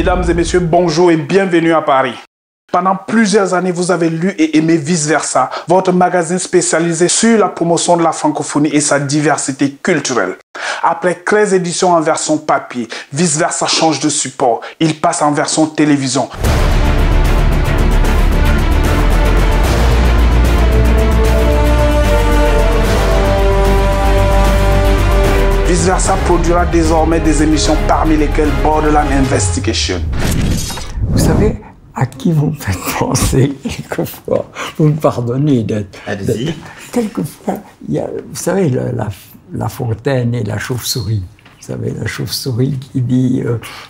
Mesdames et messieurs, bonjour et bienvenue à Paris. Pendant plusieurs années, vous avez lu et aimé Vice Versa, votre magazine spécialisé sur la promotion de la francophonie et sa diversité culturelle. Après 13 éditions en version papier, Vice Versa change de support. Il passe en version télévision. Vice Versa produira désormais des émissions parmi lesquelles Borderland Investigation. Vous savez à qui vous me faites penser quelquefois? Vous me pardonnez d'être... Allez-y. Quelquefois, il y a, vous savez, la fontaine et la chauve-souris. Vous savez, la chauve-souris qui dit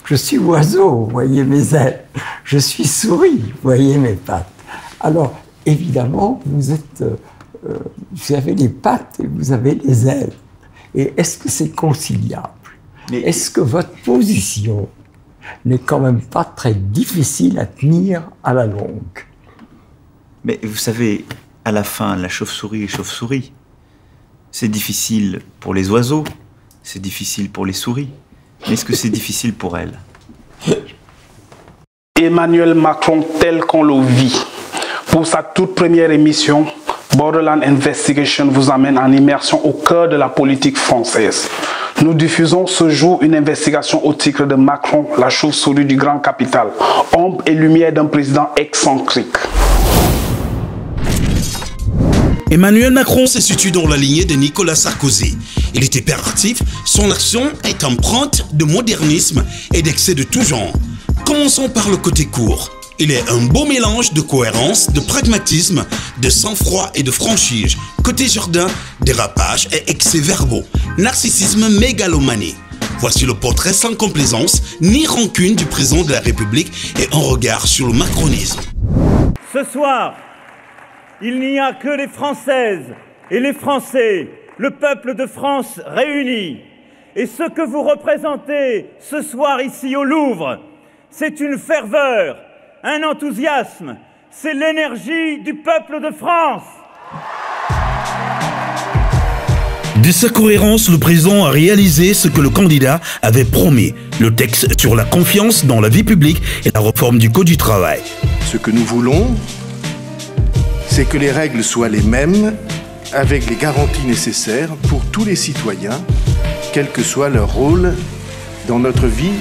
je suis oiseau, voyez mes ailes. Je suis souris, voyez mes pattes. Alors, évidemment, vous avez les pattes et vous avez les ailes. Et est-ce que c'est conciliable? Est-ce que votre position n'est quand même pas très difficile à tenir à la longue? Mais vous savez, à la fin, la chauve-souris est chauve-souris. C'est difficile pour les oiseaux, c'est difficile pour les souris. Mais est-ce que c'est difficile pour elles? Emmanuel Macron tel qu'on le vit. Pour sa toute première émission, Borderland Investigation vous amène en immersion au cœur de la politique française. Nous diffusons ce jour une investigation au titre de Macron, la chauve-souris du grand capital, ombre et lumière d'un président excentrique. Emmanuel Macron se situe dans la lignée de Nicolas Sarkozy. Il est hyperactif, son action est empreinte de modernisme et d'excès de tout genre. Commençons par le côté court. Il est un beau mélange de cohérence, de pragmatisme, de sang-froid et de franchise. Côté jardin, dérapage et excès verbaux. Narcissisme, mégalomanie. Voici le portrait sans complaisance ni rancune du président de la République et un regard sur le macronisme. Ce soir, il n'y a que les Françaises et les Français, le peuple de France réuni. Et ce que vous représentez ce soir ici au Louvre, c'est une ferveur, un enthousiasme, c'est l'énergie du peuple de France. De sa cohérence, le président a réalisé ce que le candidat avait promis. Le texte sur la confiance dans la vie publique et la réforme du Code du travail. Ce que nous voulons, c'est que les règles soient les mêmes, avec les garanties nécessaires pour tous les citoyens, quel que soit leur rôle dans notre vie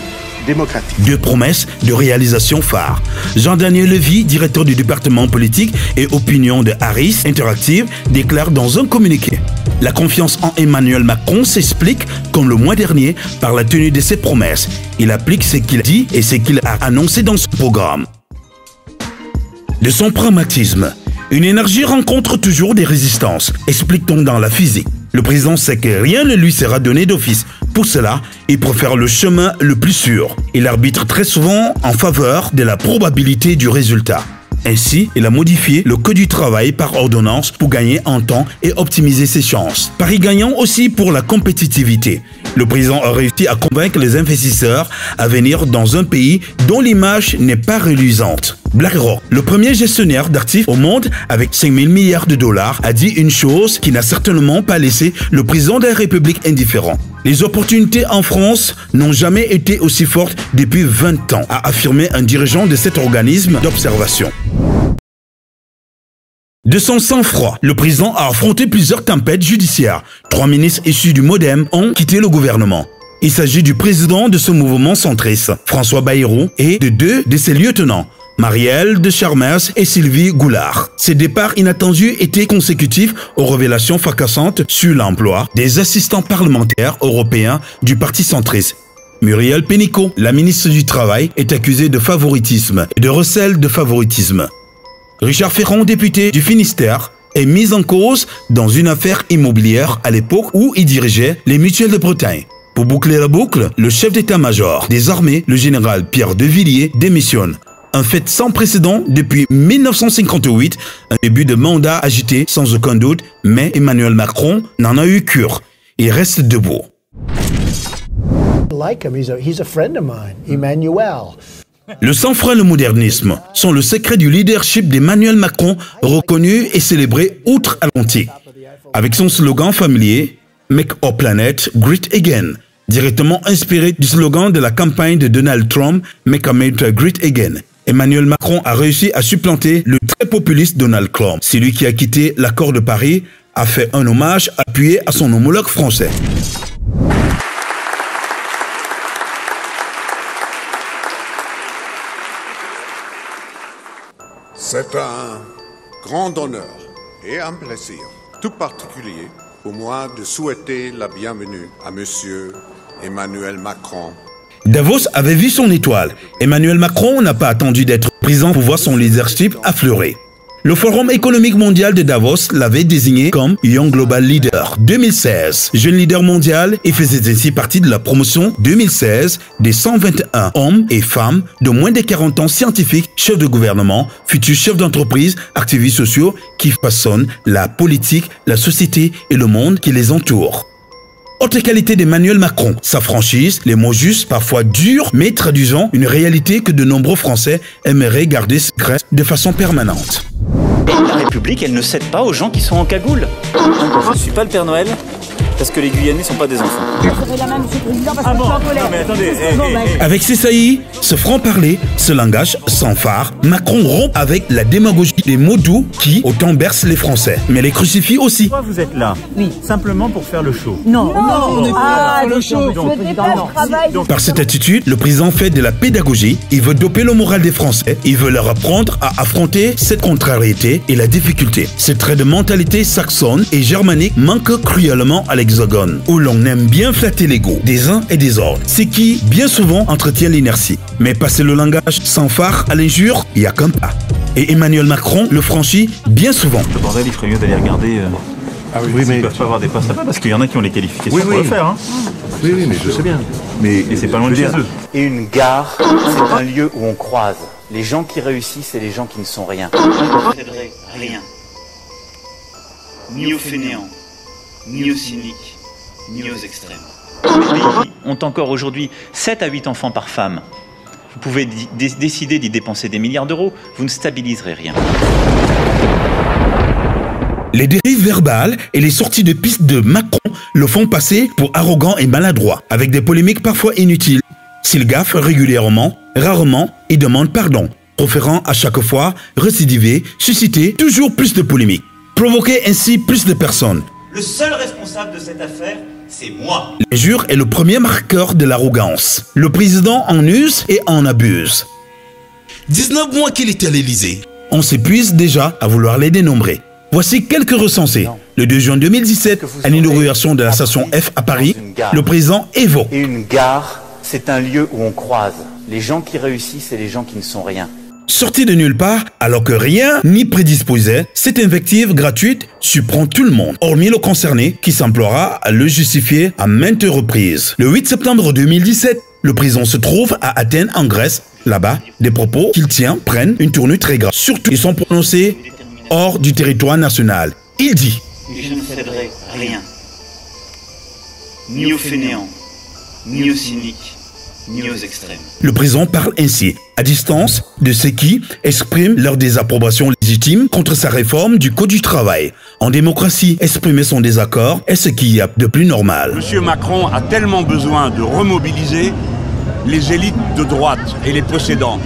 démocratique. Deux promesses de réalisation phares. Jean-Daniel Lévy, directeur du département politique et opinion de Harris Interactive, déclare dans un communiqué: la confiance en Emmanuel Macron s'explique, comme le mois dernier, par la tenue de ses promesses. Il applique ce qu'il dit et ce qu'il a annoncé dans son programme. De son pragmatisme, une énergie rencontre toujours des résistances, explique-t-on dans la physique. Le président sait que rien ne lui sera donné d'office. Pour cela, il préfère le chemin le plus sûr. Il arbitre très souvent en faveur de la probabilité du résultat. Ainsi, il a modifié le Code du travail par ordonnance pour gagner en temps et optimiser ses chances. Pari gagnant aussi pour la compétitivité. Le président a réussi à convaincre les investisseurs à venir dans un pays dont l'image n'est pas reluisante. BlackRock, le premier gestionnaire d'actifs au monde avec 5 000 milliards de dollars, a dit une chose qui n'a certainement pas laissé le président de la République indifférent. Les opportunités en France n'ont jamais été aussi fortes depuis 20 ans, a affirmé un dirigeant de cet organisme d'observation. De son sang-froid, le président a affronté plusieurs tempêtes judiciaires. 3 ministres issus du MoDem ont quitté le gouvernement. Il s'agit du président de ce mouvement centriste, François Bayrou, et de 2 de ses lieutenants, Marielle de Charmers et Sylvie Goulard. Ces départs inattendus étaient consécutifs aux révélations fracassantes sur l'emploi des assistants parlementaires européens du parti centriste. Muriel Pénicaud, la ministre du Travail, est accusée de favoritisme et de recel de favoritisme. Richard Ferrand, député du Finistère, est mis en cause dans une affaire immobilière à l'époque où il dirigeait les Mutuelles de Bretagne. Pour boucler la boucle, le chef d'état-major des armées, le général Pierre de Villiers, démissionne. Un fait sans précédent depuis 1958, un début de mandat agité sans aucun doute, mais Emmanuel Macron n'en a eu cure. Il reste debout. He's a friend of mine, Emmanuel. Le sang-froid et le modernisme sont le secret du leadership d'Emmanuel Macron, reconnu et célébré outre-Atlantique. Avec son slogan familier « Make our planet great again », directement inspiré du slogan de la campagne de Donald Trump, Make America Great Again. Emmanuel Macron a réussi à supplanter le très populiste Donald Trump. Celui qui a quitté l'accord de Paris a fait un hommage appuyé à son homologue français. C'est un grand honneur et un plaisir tout particulier pour moi de souhaiter la bienvenue à Monsieur Emmanuel Macron. Davos avait vu son étoile. Emmanuel Macron n'a pas attendu d'être président pour voir son leadership affleurer. Le Forum économique mondial de Davos l'avait désigné comme Young Global Leader 2016, jeune leader mondial, et faisait ainsi partie de la promotion 2016 des 121 hommes et femmes de moins de 40 ans scientifiques, chefs de gouvernement, futurs chefs d'entreprise, activistes sociaux qui façonnent la politique, la société et le monde qui les entoure. Autre qualité d'Emmanuel Macron, sa franchise, les mots justes, parfois durs, mais traduisant une réalité que de nombreux Français aimeraient garder secrète de façon permanente. La République, elle ne cède pas aux gens qui sont en cagoule. Je ne suis pas le Père Noël, parce que les Guyanais ne sont pas des enfants. Avec ses saillies, ce franc-parler, ce langage sans phare, Macron rompt avec la démagogie des mots doux qui autant bercent les Français, mais les crucifient aussi. Pourquoi vous êtes là? Oui. Simplement pour faire le show. Non, on n'est pas là pour le show. Par cette attitude, le président fait de la pédagogie, il veut doper le moral des Français, il veut leur apprendre à affronter cette contrariété et la difficulté. Ces traits de mentalité saxonne et germanique manquent cruellement à l'Hexagone, où l'on aime bien flatter l'ego des uns et des autres, ce qui, bien souvent, entretient l'inertie. Mais passer le langage sans phare à l'injure, il n'y a qu'un pas. Et Emmanuel Macron le franchit bien souvent. Le bordel, il ferait mieux d'aller regarder... Oui, mais... Ils peuvent pas avoir des postes là-bas, parce qu'il y en a qui ont les qualifications pour le faire. Hein. Oui, mais je sais bien. Mais et c'est pas loin de chez eux. Et une gare, c'est un lieu où on croise les gens qui réussissent et les gens qui ne sont rien. On ne céderait rien. Ni aux fainéants, ni aux cyniques, ni aux extrêmes. Les pays ont encore aujourd'hui 7 à 8 enfants par femme. Vous pouvez décider d'y dépenser des milliards d'euros, vous ne stabiliserez rien. Les dérives verbales et les sorties de piste de Macron le font passer pour arrogant et maladroit, avec des polémiques parfois inutiles. S'il gaffe régulièrement, rarement, il demande pardon, proférant à chaque fois récidiver, susciter toujours plus de polémiques, provoquer ainsi plus de personnes. Le seul responsable de cette affaire, c'est moi. L'injure est le premier marqueur de l'arrogance. Le président en use et en abuse. 19 mois qu'il était à l'Élysée. On s'épuise déjà à vouloir les dénombrer. Voici quelques recensés. Le 2 juin 2017, à l'inauguration de la station F à Paris, le président évoque. Et une gare, c'est un lieu où on croise les gens qui réussissent et les gens qui ne sont rien. Sorti de nulle part, alors que rien n'y prédisposait, cette invective gratuite surprend tout le monde, hormis le concerné qui s'emploiera à le justifier à maintes reprises. Le 8 septembre 2017, le président se trouve à Athènes, en Grèce. Là-bas, des propos qu'il tient prennent une tournure très grave. Surtout, ils sont prononcés hors du territoire national. Il dit « Je ne céderai rien, ni aux fainéants, ni aux cyniques, ni aux extrêmes. » Le président parle ainsi, à distance, de ceux qui expriment leur désapprobation légitime contre sa réforme du Code du travail. En démocratie, exprimer son désaccord est ce qu'il y a de plus normal. Monsieur Macron a tellement besoin de remobiliser les élites de droite et les possédants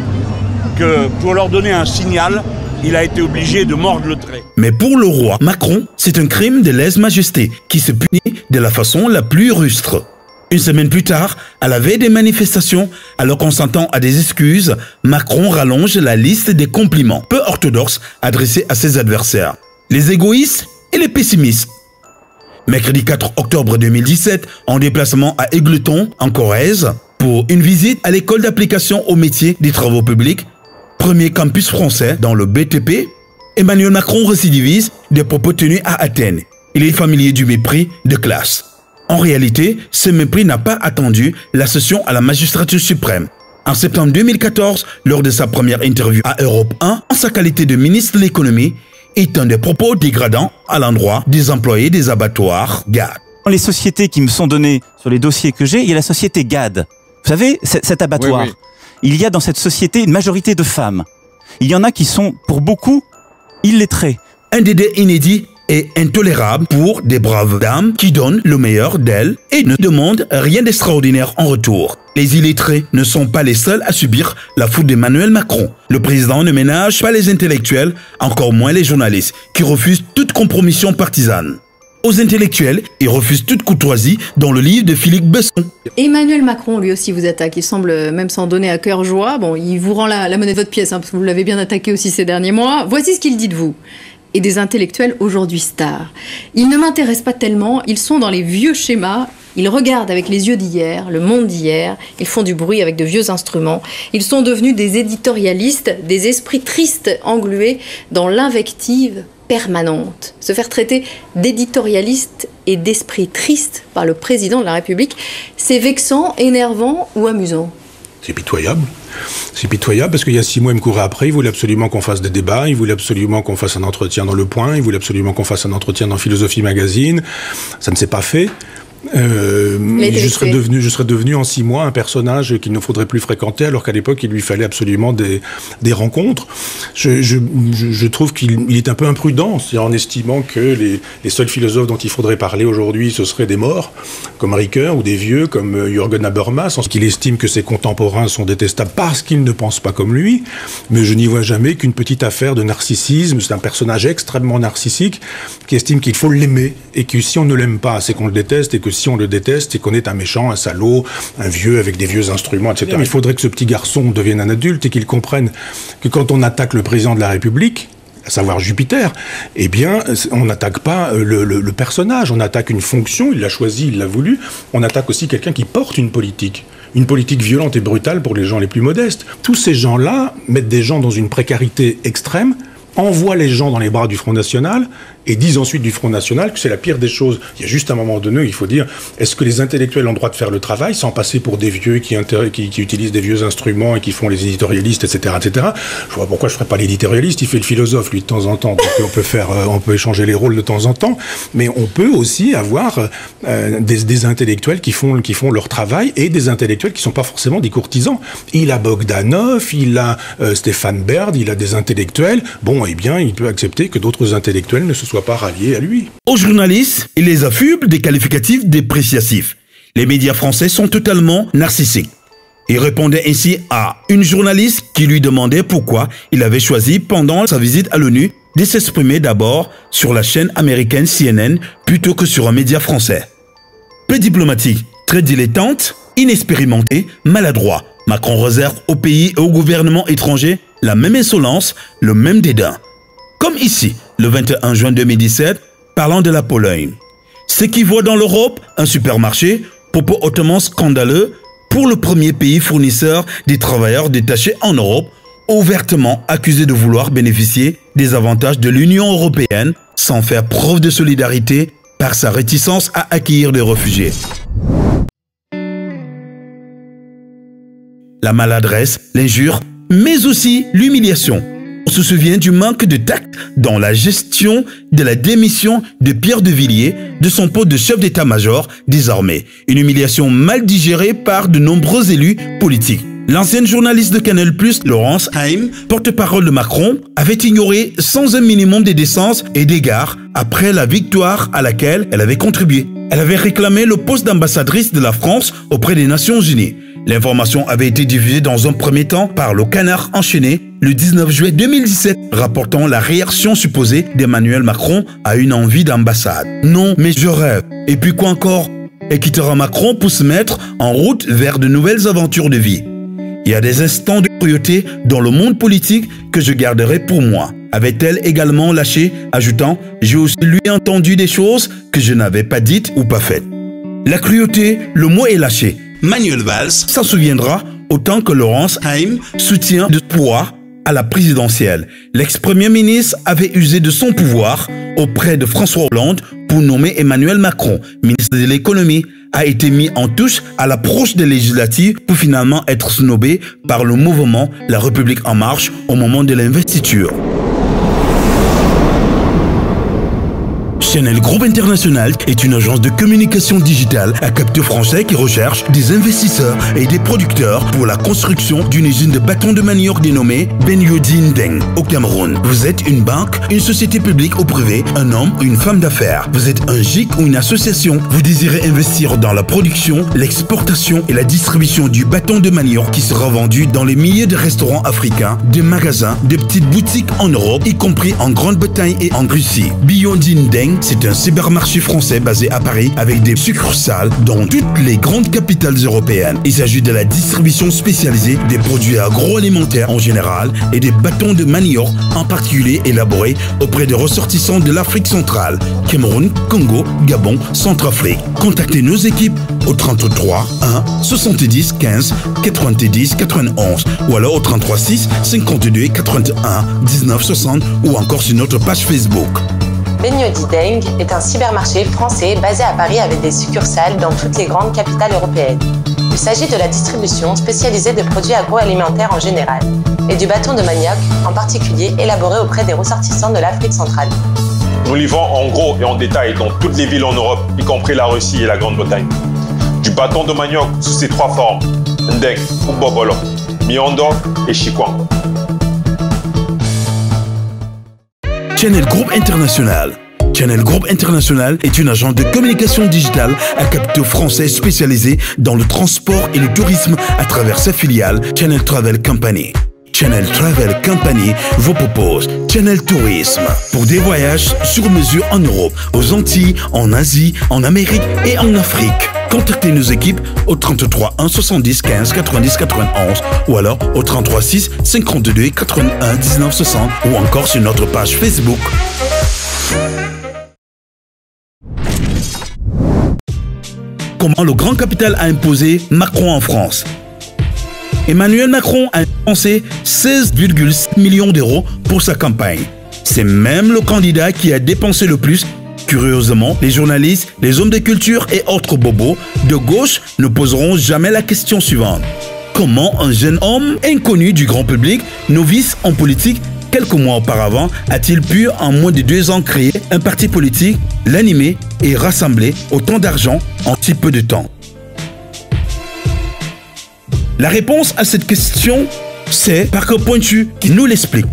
que pour leur donner un signal, il a été obligé de mordre le trait. Mais pour le roi Macron, c'est un crime de lèse-majesté qui se punit de la façon la plus rustre. Une semaine plus tard, à la veille des manifestations, alors qu'on s'entend à des excuses, Macron rallonge la liste des compliments peu orthodoxes adressés à ses adversaires. Les égoïstes et les pessimistes. Mercredi 4 octobre 2017, en déplacement à Égletons, en Corrèze, pour une visite à l'école d'application au métier des travaux publics, premier campus français dans le BTP, Emmanuel Macron récidivise des propos tenus à Athènes. Il est familier du mépris de classe. En réalité, ce mépris n'a pas attendu la session à la magistrature suprême. En septembre 2014, lors de sa première interview à Europe 1, en sa qualité de ministre de l'économie, il tient des propos dégradants à l'endroit des employés des abattoirs GAD. Dans les sociétés qui me sont données sur les dossiers que j'ai, il y a la société GAD. Vous savez, cet abattoir. Oui. Il y a dans cette société une majorité de femmes. Il y en a qui sont, pour beaucoup, illettrés. Un dédé inédit est intolérable pour des braves dames qui donnent le meilleur d'elles et ne demandent rien d'extraordinaire en retour. Les illettrés ne sont pas les seuls à subir la foudre d'Emmanuel Macron. Le président ne ménage pas les intellectuels, encore moins les journalistes, qui refusent toute compromission partisane. Aux intellectuels, il refuse toute courtoisie dans le livre de Philippe Besson. Emmanuel Macron, lui aussi, vous attaque. Il semble même s'en donner à cœur joie. Bon, il vous rend la monnaie de votre pièce, parce que vous l'avez bien attaqué aussi ces derniers mois. Voici ce qu'il dit de vous. Et des intellectuels aujourd'hui stars. Ils ne m'intéressent pas tellement, ils sont dans les vieux schémas, ils regardent avec les yeux d'hier, le monde d'hier, ils font du bruit avec de vieux instruments, ils sont devenus des éditorialistes, des esprits tristes englués dans l'invective permanente. Se faire traiter d'éditorialiste et d'esprit triste par le président de la République, c'est vexant, énervant ou amusant? C'est pitoyable. C'est pitoyable parce qu'il y a 6 mois, il me courait après, il voulait absolument qu'on fasse des débats, il voulait absolument qu'on fasse un entretien dans Le Point, il voulait absolument qu'on fasse un entretien dans Philosophie Magazine. Ça ne s'est pas fait. Je serais devenu en 6 mois un personnage qu'il ne faudrait plus fréquenter, alors qu'à l'époque il lui fallait absolument des rencontres. Je trouve qu'il est un peu imprudent en estimant que les seuls philosophes dont il faudrait parler aujourd'hui ce seraient des morts, comme Ricoeur, ou des vieux comme Jürgen Habermas, en ce qu'il estime que ses contemporains sont détestables parce qu'ils ne pensent pas comme lui. Mais je n'y vois jamais qu'une petite affaire de narcissisme. C'est un personnage extrêmement narcissique qui estime qu'il faut l'aimer et que si on ne l'aime pas, c'est qu'on le déteste, et que si on le déteste, c'est qu'on est un méchant, un salaud, un vieux avec des vieux instruments, etc. Il faudrait que ce petit garçon devienne un adulte et qu'il comprenne que quand on attaque le président de la République, à savoir Jupiter, eh bien, on n'attaque pas le personnage, on attaque une fonction, il l'a choisi, il l'a voulu, on attaque aussi quelqu'un qui porte une politique violente et brutale pour les gens les plus modestes. Tous ces gens-là mettent des gens dans une précarité extrême, envoient les gens dans les bras du Front National et disent ensuite du Front National que c'est la pire des choses. Il y a juste un moment donné où il faut dire, est-ce que les intellectuels ont le droit de faire le travail sans passer pour des vieux qui utilisent des vieux instruments et qui font les éditorialistes, etc., etc. Je vois pourquoi je ne ferais pas l'éditorialiste, il fait le philosophe, lui, de temps en temps. Donc on peut échanger les rôles de temps en temps, mais on peut aussi avoir des intellectuels qui font leur travail et des intellectuels qui ne sont pas forcément des courtisans. Il a Bogdanov, il a Stéphane Baird, il a des intellectuels. Bon, eh bien, il peut accepter que d'autres intellectuels ne se soient pas ralliés à lui. Aux journalistes, il les affuble des qualificatifs dépréciatifs. Les médias français sont totalement narcissiques. Il répondait ainsi à une journaliste qui lui demandait pourquoi il avait choisi, pendant sa visite à l'ONU, de s'exprimer d'abord sur la chaîne américaine CNN plutôt que sur un média français. Peu diplomatique, très dilettante, inexpérimenté, maladroit, Macron réserve au pays et au gouvernement étranger la même insolence, le même dédain. Comme ici, le 21 juin 2017, parlant de la Pologne. Ce qui voit dans l'Europe un supermarché, propos hautement scandaleux pour le premier pays fournisseur des travailleurs détachés en Europe, ouvertement accusé de vouloir bénéficier des avantages de l'Union européenne sans faire preuve de solidarité par sa réticence à accueillir des réfugiés. La maladresse, l'injure, mais aussi l'humiliation. On se souvient du manque de tact dans la gestion de la démission de Pierre de Villiers de son poste de chef d'état-major des armées. Une humiliation mal digérée par de nombreux élus politiques. L'ancienne journaliste de Canal+, Laurence Haim, porte-parole de Macron, avait ignoré sans un minimum de décence et d'égard après la victoire à laquelle elle avait contribué. Elle avait réclamé le poste d'ambassadrice de la France auprès des Nations Unies. L'information avait été diffusée dans un premier temps par le Canard enchaîné le 19 juillet 2017, rapportant la réaction supposée d'Emmanuel Macron à une envie d'ambassade. Non, mais je rêve. Et puis quoi encore? Elle quittera Macron pour se mettre en route vers de nouvelles aventures de vie. Il y a des instants de cruauté dans le monde politique que je garderai pour moi. Avait-elle également lâché, ajoutant « J'ai aussi lui entendu des choses que je n'avais pas dites ou pas faites ». La cruauté, le mot est lâché. Manuel Valls s'en souviendra autant que Laurence Haim soutient de poids à la présidentielle. L'ex-premier ministre avait usé de son pouvoir auprès de François Hollande pour nommer Emmanuel Macron, ministre de l'économie, a été mis en touche à l'approche des législatives pour finalement être snobé par le mouvement La République En Marche au moment de l'investiture. Channel Group International est une agence de communication digitale à capteur français qui recherche des investisseurs et des producteurs pour la construction d'une usine de bâtons de manioc dénommée Benyodin Deng au Cameroun. Vous êtes une banque, une société publique ou privée, un homme ou une femme d'affaires. Vous êtes un GIC ou une association. Vous désirez investir dans la production, l'exportation et la distribution du bâton de manioc qui sera vendu dans les milliers de restaurants africains, de magasins, de petites boutiques en Europe, y compris en Grande-Bretagne et en Russie. Benyodin Deng, c'est un cybermarché français basé à Paris avec des succursales dans toutes les grandes capitales européennes. Il s'agit de la distribution spécialisée des produits agroalimentaires en général et des bâtons de manioc en particulier élaborés auprès des ressortissants de l'Afrique centrale, Cameroun, Congo, Gabon, Centrafrique. Contactez nos équipes au 33 1 70 15 90 91 ou alors au 33 6 52 81 19 60 ou encore sur notre page Facebook. Benyodin Deng est un cybermarché français basé à Paris avec des succursales dans toutes les grandes capitales européennes. Il s'agit de la distribution spécialisée de produits agroalimentaires en général et du bâton de manioc en particulier élaboré auprès des ressortissants de l'Afrique centrale. Nous livrons en gros et en détail dans toutes les villes en Europe, y compris la Russie et la Grande-Bretagne. Du bâton de manioc sous ses trois formes, Ndeng ou Bobolo, Miondo et Chikwang. Channel Group International. Channel Group International est une agence de communication digitale à capteur français spécialisée dans le transport et le tourisme à travers sa filiale Channel Travel Company. Channel Travel Company vous propose Channel Tourisme pour des voyages sur mesure en Europe, aux Antilles, en Asie, en Amérique et en Afrique. Contactez nos équipes au 33 1 70 15 90 91 ou alors au 33 6 52 81 19 60 ou encore sur notre page Facebook. Comment le grand capital a imposé Macron en France? Emmanuel Macron a dépensé 16,6 millions d'euros pour sa campagne. C'est même le candidat qui a dépensé le plus. Curieusement, les journalistes, les hommes de culture et autres bobos de gauche ne poseront jamais la question suivante. Comment un jeune homme inconnu du grand public, novice en politique, quelques mois auparavant, a-t-il pu en moins de 2 ans créer un parti politique, l'animer et rassembler autant d'argent en si peu de temps? La réponse à cette question, c'est Parker Pointu qui nous l'explique.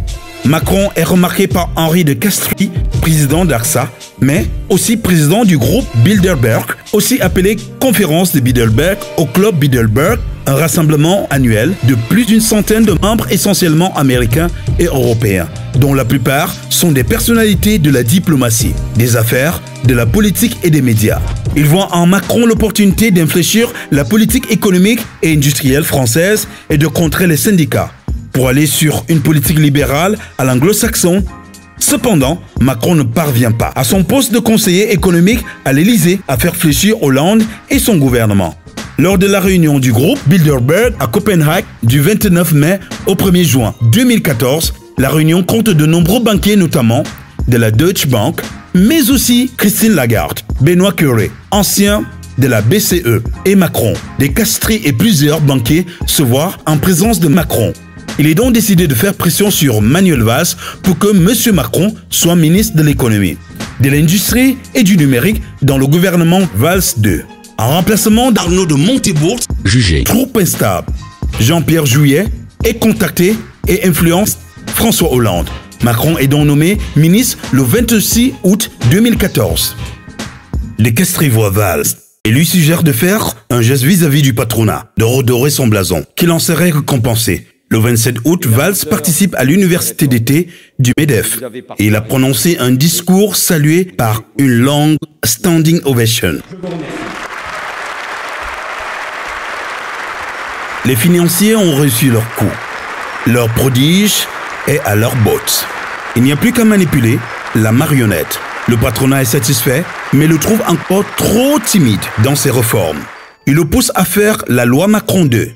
Macron est remarqué par Henri de Castries, président d'AXA, mais aussi président du groupe Bilderberg, aussi appelé Conférence de Bilderberg au Club Bilderberg, un rassemblement annuel de plus d'une centaine de membres essentiellement américains et européens, dont la plupart sont des personnalités de la diplomatie, des affaires, de la politique et des médias. Il voit en Macron l'opportunité d'infléchir la politique économique et industrielle française et de contrer les syndicats, pour aller sur une politique libérale à l'anglo-saxon. Cependant, Macron ne parvient pas à son poste de conseiller économique à l'Élysée à faire fléchir Hollande et son gouvernement. Lors de la réunion du groupe Bilderberg à Copenhague du 29 mai au 1er juin 2014, la réunion compte de nombreux banquiers, notamment de la Deutsche Bank, mais aussi Christine Lagarde, Benoît Cœuré, ancien de la BCE, et Macron. Des Castries et plusieurs banquiers se voient en présence de Macron. Il est donc décidé de faire pression sur Manuel Valls pour que M. Macron soit ministre de l'économie, de l'industrie et du numérique dans le gouvernement Valls II. En remplacement d'Arnaud de Montebourg, jugé trop instable, Jean-Pierre Jouyet est contacté et influence François Hollande. Macron est donc nommé ministre le 26 août 2014. Les Castries voient Valls et lui suggère de faire un geste vis-à-vis du patronat, de redorer son blason, qu'il en serait récompensé. Le 27 août, Valls participe à l'université d'été du MEDEF et il a prononcé un discours salué par une longue standing ovation. Les financiers ont reçu leur coup. Leur prodige est à leurs bottes. Il n'y a plus qu'à manipuler la marionnette. Le patronat est satisfait, mais le trouve encore trop timide dans ses réformes. Il le pousse à faire la loi Macron 2.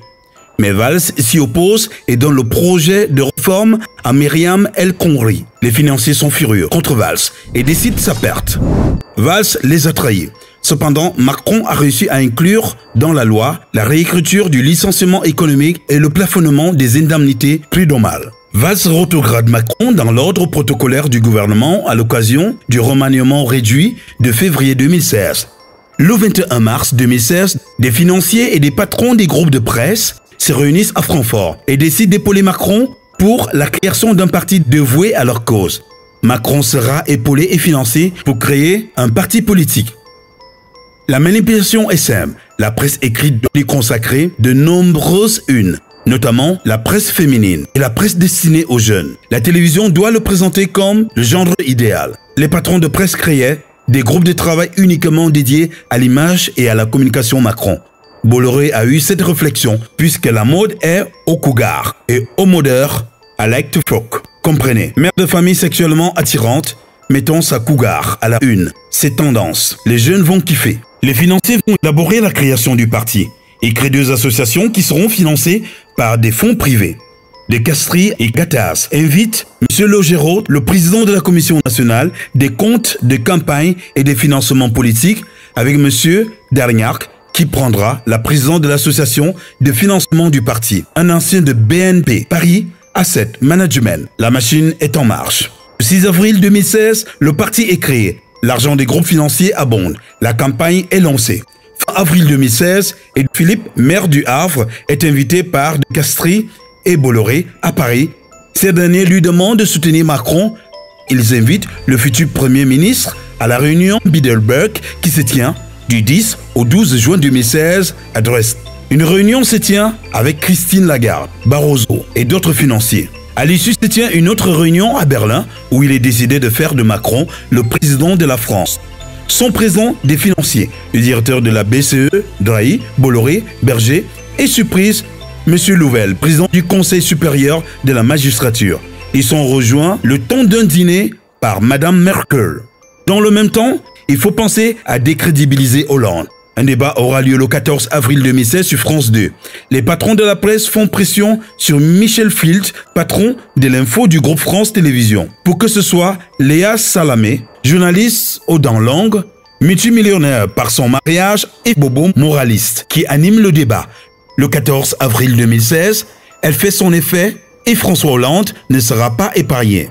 Mais Valls s'y oppose et donne le projet de réforme à Myriam El Khomri. Les financiers sont furieux contre Valls et décident sa perte. Valls les a trahis. Cependant, Macron a réussi à inclure dans la loi la réécriture du licenciement économique et le plafonnement des indemnités prud'homales. Valls rétrograde Macron dans l'ordre protocolaire du gouvernement à l'occasion du remaniement réduit de février 2016. Le 21 mars 2016, des financiers et des patrons des groupes de presse se réunissent à Francfort et décident d'épauler Macron pour la création d'un parti dévoué à leur cause. Macron sera épaulé et financé pour créer un parti politique. La manipulation est simple. La presse écrite doit lui consacrer de nombreuses unes, notamment la presse féminine et la presse destinée aux jeunes. La télévision doit le présenter comme le genre idéal. Les patrons de presse créaient des groupes de travail uniquement dédiés à l'image et à la communication Macron. Bolloré a eu cette réflexion puisque la mode est au cougar et au modeur à like to fuck. Comprenez, mère de famille sexuellement attirante, mettons sa cougar à la une. C'est tendance. Les jeunes vont kiffer. Les financiers vont élaborer la création du parti et créer 2 associations qui seront financées par des fonds privés. De Castries et Gattaz invitent M. Logero, le président de la Commission nationale des comptes de campagne et des financements politiques, avec M. Darignac, qui prendra la présidence de l'association de financement du parti. Un ancien de BNP Paris Asset Management. La machine est en marche. Le 6 avril 2016, le parti est créé. L'argent des groupes financiers abonde. La campagne est lancée. Fin avril 2016, et Philippe, maire du Havre, est invité par De Castries et Bolloré à Paris. Ces derniers lui demandent de soutenir Macron. Ils invitent le futur Premier ministre à la réunion Bilderberg qui se tient du 10 au 12 juin 2016 à Dresde. Une réunion se tient avec Christine Lagarde, Barroso et d'autres financiers. À l'issue se tient une autre réunion à Berlin où il est décidé de faire de Macron le président de la France. Sont présents des financiers, le directeur de la BCE, Drahi, Bolloré, Berger et surprise, M. Louvel, président du Conseil supérieur de la magistrature. Ils sont rejoints le temps d'un dîner par Mme Merkel. Dans le même temps, il faut penser à décrédibiliser Hollande. Un débat aura lieu le 14 avril 2016 sur France 2. Les patrons de la presse font pression sur Michel Filt, patron de l'info du groupe France Télévisions, pour que ce soit Léa Salamé, journaliste aux dents longues, multimillionnaire par son mariage et bobo moraliste, qui anime le débat. Le 14 avril 2016, elle fait son effet et François Hollande ne sera pas épargné.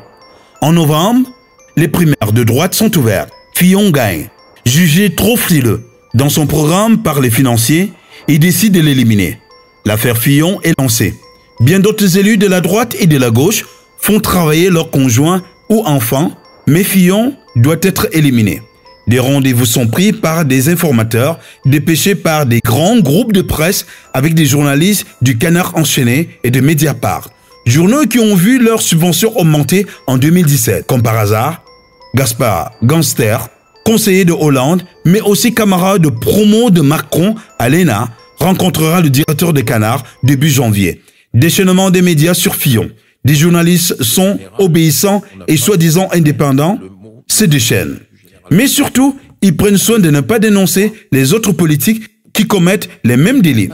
En novembre, les primaires de droite sont ouvertes. Fillon gagne. Jugé trop frileux dans son programme par les financiers, il décide de l'éliminer. L'affaire Fillon est lancée. Bien d'autres élus de la droite et de la gauche font travailler leurs conjoints ou enfants, mais Fillon doit être éliminé. Des rendez-vous sont pris par des informateurs, dépêchés par des grands groupes de presse avec des journalistes du Canard enchaîné et de Mediapart. Journaux qui ont vu leurs subventions augmenter en 2017. Comme par hasard, Gaspard Gangster, conseiller de Hollande, mais aussi camarade de promo de Macron à l'ENA, rencontrera le directeur des Canards début janvier. Déchaînement des médias sur Fillon. Des journalistes sont obéissants et soi-disant indépendants, se déchaînent. Mais surtout, ils prennent soin de ne pas dénoncer les autres politiques qui commettent les mêmes délits.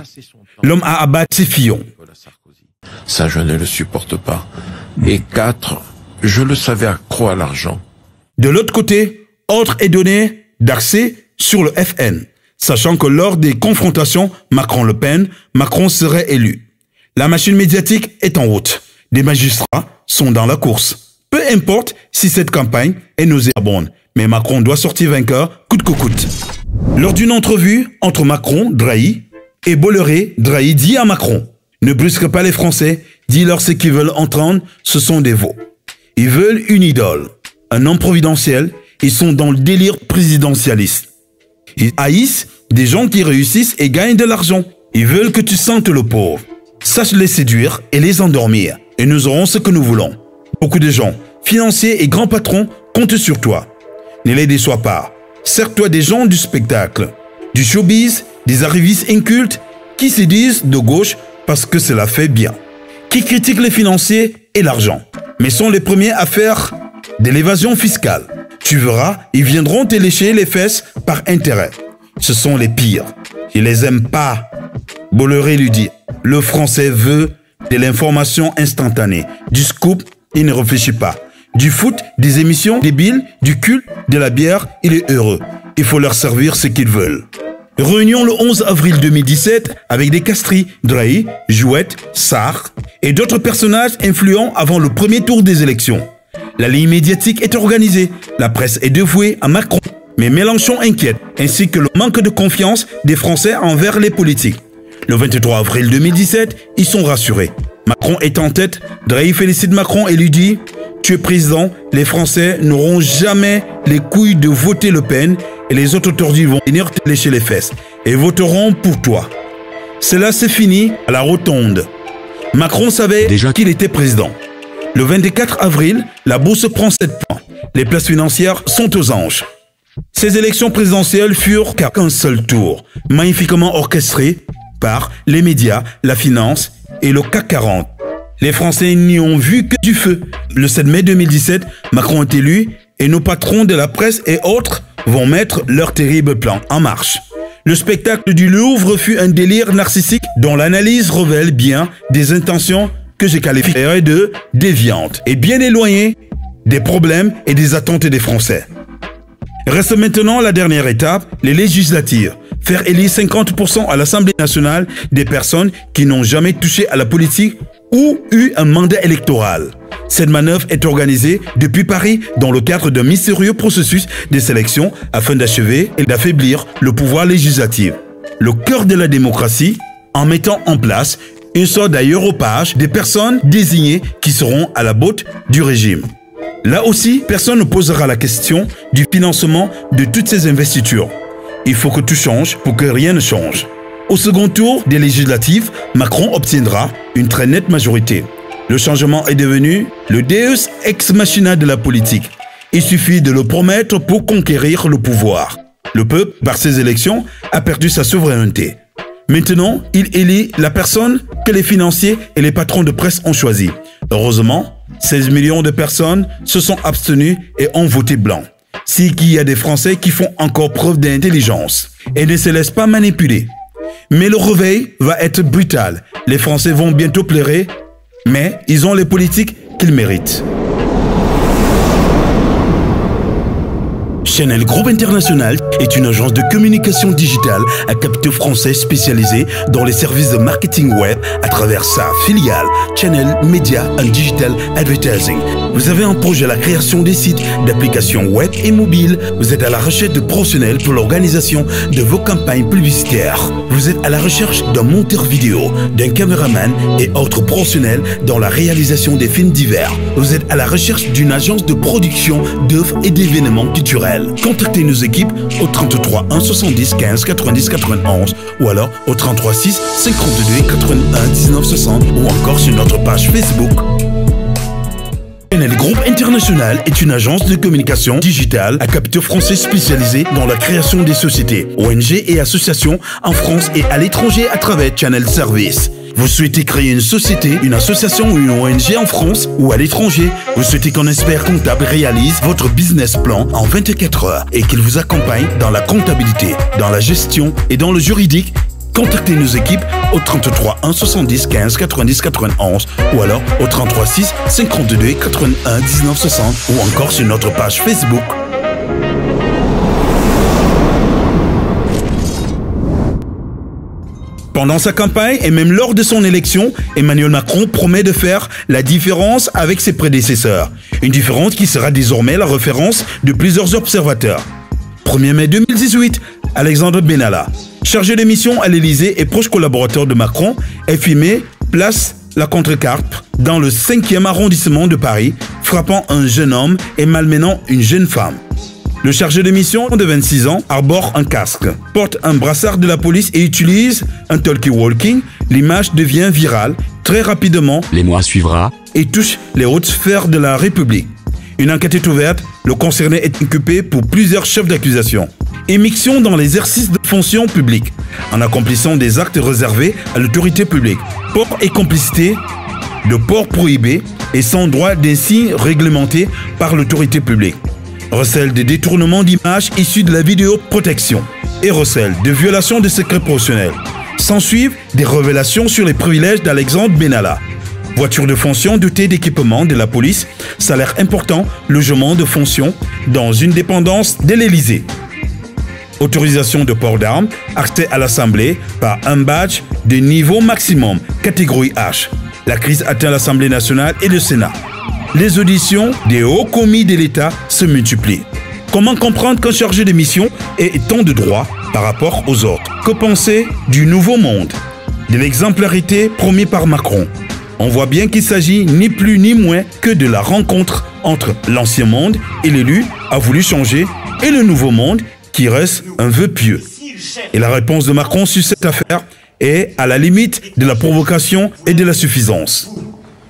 L'homme a abattu Fillon. Ça, je ne le supporte pas. Et 4, je le savais accro à l'argent. De l'autre côté, ordre est donné d'accès sur le FN, sachant que lors des confrontations Macron-Le Pen, Macron serait élu. La machine médiatique est en route. Des magistrats sont dans la course. Peu importe si cette campagne est nauséabonde, mais Macron doit sortir vainqueur coûte que coûte. Lors d'une entrevue entre Macron, Drahi et Bolloré, Drahi dit à Macron: ne brusque pas les Français, dis-leur ce qu'ils veulent entendre, ce sont des veaux. Ils veulent une idole, un homme providentiel, ils sont dans le délire présidentialiste. Ils haïssent des gens qui réussissent et gagnent de l'argent. Ils veulent que tu sentes le pauvre. Sache les séduire et les endormir, et nous aurons ce que nous voulons. Beaucoup de gens, financiers et grands patrons, comptent sur toi. Ne les déçois pas. Sers-toi des gens du spectacle, du showbiz, des arrivistes incultes qui se disent de gauche parce que cela fait bien, qui critiquent les financiers et l'argent, mais sont les premiers à faire de l'évasion fiscale. Tu verras, ils viendront te lécher les fesses par intérêt. Ce sont les pires. Je les aime pas. Bolloré lui dit, le français veut de l'information instantanée, du scoop, il ne réfléchit pas. Du foot, des émissions débiles, du culte, de la bière, il est heureux. Il faut leur servir ce qu'ils veulent. Réunion le 11 avril 2017 avec des Castries, Drahi, Jouette, Sarr et d'autres personnages influents avant le premier tour des élections. La ligne médiatique est organisée, la presse est dévouée à Macron, mais Mélenchon inquiète, ainsi que le manque de confiance des Français envers les politiques. Le 23 avril 2017, ils sont rassurés. Macron est en tête, Drahi félicite Macron et lui dit « Tu es président, les Français n'auront jamais les couilles de voter Le Pen et les autres tordus vont venir te lécher les fesses et voteront pour toi. » Cela s'est fini à la rotonde. Macron savait déjà qu'il était président. Le 24 avril, la bourse prend 7 points. Les places financières sont aux anges. Ces élections présidentielles furent qu'un seul tour, magnifiquement orchestrées par les médias, la finance et le CAC 40. Les Français n'y ont vu que du feu. Le 7 mai 2017, Macron est élu et nos patrons de la presse et autres vont mettre leur terrible plan en marche. Le spectacle du Louvre fut un délire narcissique dont l'analyse révèle bien des intentions que j'ai qualifiées de déviantes et bien éloignées des problèmes et des attentes des Français. Reste maintenant la dernière étape, les législatives. Faire élire 50% à l'Assemblée nationale des personnes qui n'ont jamais touché à la politique ou eu un mandat électoral. Cette manœuvre est organisée depuis Paris dans le cadre d'un mystérieux processus de sélection afin d'achever et d'affaiblir le pouvoir législatif. Le cœur de la démocratie en mettant en place une sorte d'aéropage des personnes désignées qui seront à la botte du régime. Là aussi, personne ne posera la question du financement de toutes ces investitures. Il faut que tout change pour que rien ne change. Au second tour des législatives, Macron obtiendra une très nette majorité. Le changement est devenu le Deus ex machina de la politique. Il suffit de le promettre pour conquérir le pouvoir. Le peuple, par ces élections, a perdu sa souveraineté. Maintenant, il élit la personne que les financiers et les patrons de presse ont choisie. Heureusement, 16 millions de personnes se sont abstenues et ont voté blanc. C'est qu'il y a des Français qui font encore preuve d'intelligence et ne se laissent pas manipuler. Mais le réveil va être brutal. Les Français vont bientôt pleurer, mais ils ont les politiques qu'ils méritent. Channel Group International est une agence de communication digitale à capital français spécialisée dans les services de marketing web à travers sa filiale Channel Media and Digital Advertising. Vous avez un projet à la création des sites, d'applications web et mobiles. Vous êtes à la recherche de professionnels pour l'organisation de vos campagnes publicitaires. Vous êtes à la recherche d'un monteur vidéo, d'un caméraman et autres professionnels dans la réalisation des films divers. Vous êtes à la recherche d'une agence de production d'œuvres et d'événements culturels. Contactez nos équipes au 33 1 70 15 90 91 ou alors au 33 6 52 81 19 60 ou encore sur notre page Facebook. Channel Group International est une agence de communication digitale à capital français spécialisée dans la création des sociétés, ONG et associations en France et à l'étranger à travers Channel Service. Vous souhaitez créer une société, une association ou une ONG en France ou à l'étranger? Vous souhaitez qu'un expert comptable réalise votre business plan en 24 heures et qu'il vous accompagne dans la comptabilité, dans la gestion et dans le juridique? Contactez nos équipes au 33 1 70 15 90 91 ou alors au 33 6 52 81 19 60 ou encore sur notre page Facebook. Pendant sa campagne et même lors de son élection, Emmanuel Macron promet de faire la différence avec ses prédécesseurs. Une différence qui sera désormais la référence de plusieurs observateurs. 1er mai 2018, Alexandre Benalla, chargé de mission à l'Élysée et proche collaborateur de Macron, est filmé place la Contrecarpe dans le 5e arrondissement de Paris, frappant un jeune homme et malmenant une jeune femme. Le chargé de mission de 26 ans arbore un casque, porte un brassard de la police et utilise un talkie-walkie. L'image devient virale très rapidement. Les mois suivra. Et touche les hautes sphères de la République. Une enquête est ouverte. Le concerné est inculpé pour plusieurs chefs d'accusation. Émission dans l'exercice de fonctions publiques, en accomplissant des actes réservés à l'autorité publique. Port et complicité de port prohibé et sans droit d'insigne réglementé par l'autorité publique. Recel de détournement d'images issues de la vidéoprotection et recel de violation de secrets professionnels. S'ensuivent des révélations sur les privilèges d'Alexandre Benalla. Voiture de fonction dotée d'équipements de la police, salaire important, logement de fonction dans une dépendance de l'Élysée. Autorisation de port d'armes actée à l'Assemblée par un badge de niveau maximum, catégorie H. La crise atteint l'Assemblée nationale et le Sénat. Les auditions des hauts commis de l'État se multiplient. Comment comprendre qu'un chargé de mission ait tant de droits par rapport aux autres? Que penser du nouveau monde? De l'exemplarité promis par Macron. On voit bien qu'il s'agit ni plus ni moins que de la rencontre entre l'ancien monde et l'élu a voulu changer et le nouveau monde qui reste un vœu pieux. Et la réponse de Macron sur cette affaire est à la limite de la provocation et de la suffisance.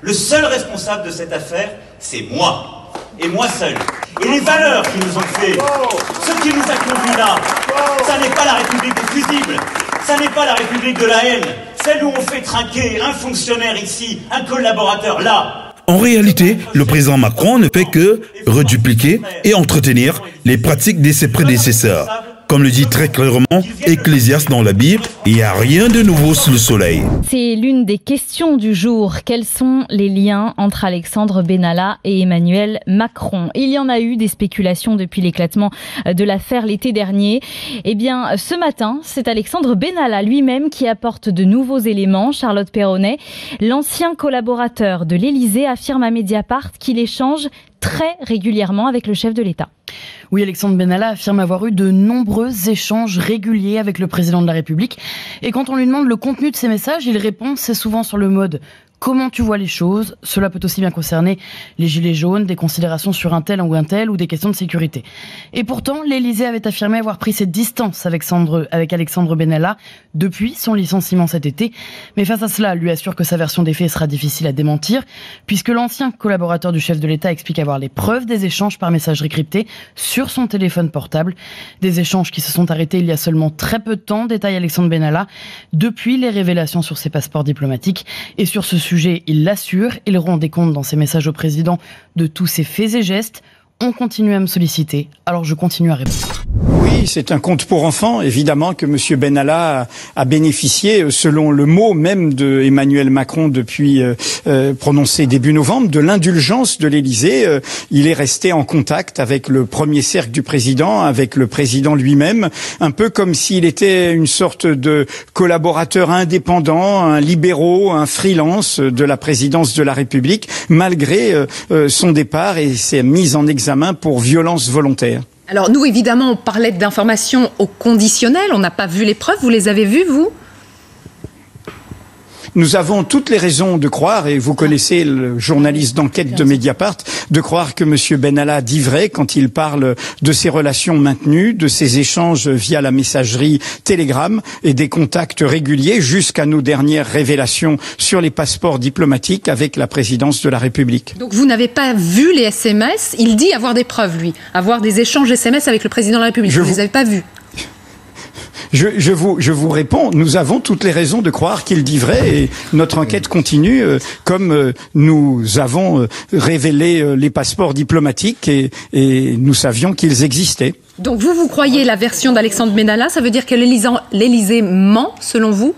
Le seul responsable de cette affaire, c'est moi. Et moi seul. Et les valeurs qui nous ont fait, ce qui nous a conduits là, ça n'est pas la République des fusibles, ça n'est pas la République de la haine, celle où on fait trinquer un fonctionnaire ici, un collaborateur là. En réalité, le président Macron ne fait que redupliquer et entretenir les pratiques de ses prédécesseurs. Comme le dit très clairement Ecclésiaste dans la Bible, il n'y a rien de nouveau sous le soleil. C'est l'une des questions du jour. Quels sont les liens entre Alexandre Benalla et Emmanuel Macron? Il y en a eu des spéculations depuis l'éclatement de l'affaire l'été dernier. Eh bien, ce matin, c'est Alexandre Benalla lui-même qui apporte de nouveaux éléments. Charlotte Perronnet, l'ancien collaborateur de l'Élysée, affirme à Mediapart qu'il échange très régulièrement avec le chef de l'État. Oui, Alexandre Benalla affirme avoir eu de nombreux échanges réguliers avec le président de la République. Et quand on lui demande le contenu de ces messages, il répond, c'est souvent sur le mode « Comment tu vois les choses ?» Cela peut aussi bien concerner les gilets jaunes, des considérations sur un tel ou un tel ou des questions de sécurité. Et pourtant, l'Élysée avait affirmé avoir pris ses distances avec Alexandre Benalla depuis son licenciement cet été. Mais face à cela, lui assure que sa version des faits sera difficile à démentir, puisque l'ancien collaborateur du chef de l'État explique avoir les preuves des échanges par messagerie cryptée sur son téléphone portable. Des échanges qui se sont arrêtés il y a seulement très peu de temps, détaille Alexandre Benalla, depuis les révélations sur ses passeports diplomatiques. Et sur ce sujet, il l'assure, il rend des comptes dans ses messages au président de tous ses faits et gestes. On continue à me solliciter, alors je continue à répondre. Oui, c'est un conte pour enfants, évidemment, que M. Benalla a bénéficié, selon le mot même de Emmanuel Macron depuis prononcé début novembre, de l'indulgence de l'Élysée. Il est resté en contact avec le premier cercle du président, avec le président lui-même, un peu comme s'il était une sorte de collaborateur indépendant, un libéraux, un freelance de la présidence de la République, malgré son départ et ses mises en examen pour violence volontaire. Alors nous, évidemment, on parlait d'informations au conditionnel, on n'a pas vu les preuves, vous les avez vues, vous ? Nous avons toutes les raisons de croire, et vous connaissez le journaliste d'enquête de Mediapart, de croire que M. Benalla dit vrai quand il parle de ses relations maintenues, de ses échanges via la messagerie Telegram et des contacts réguliers jusqu'à nos dernières révélations sur les passeports diplomatiques avec la présidence de la République. Donc vous n'avez pas vu les SMS, il dit avoir des preuves, lui, avoir des échanges SMS avec le président de la République, vous ne les avez pas vus. Je vous réponds, nous avons toutes les raisons de croire qu'il dit vrai et notre enquête continue comme nous avons révélé les passeports diplomatiques et nous savions qu'ils existaient. Donc vous croyez la version d'Alexandre Benalla, ça veut dire que l'Élysée ment selon vous ?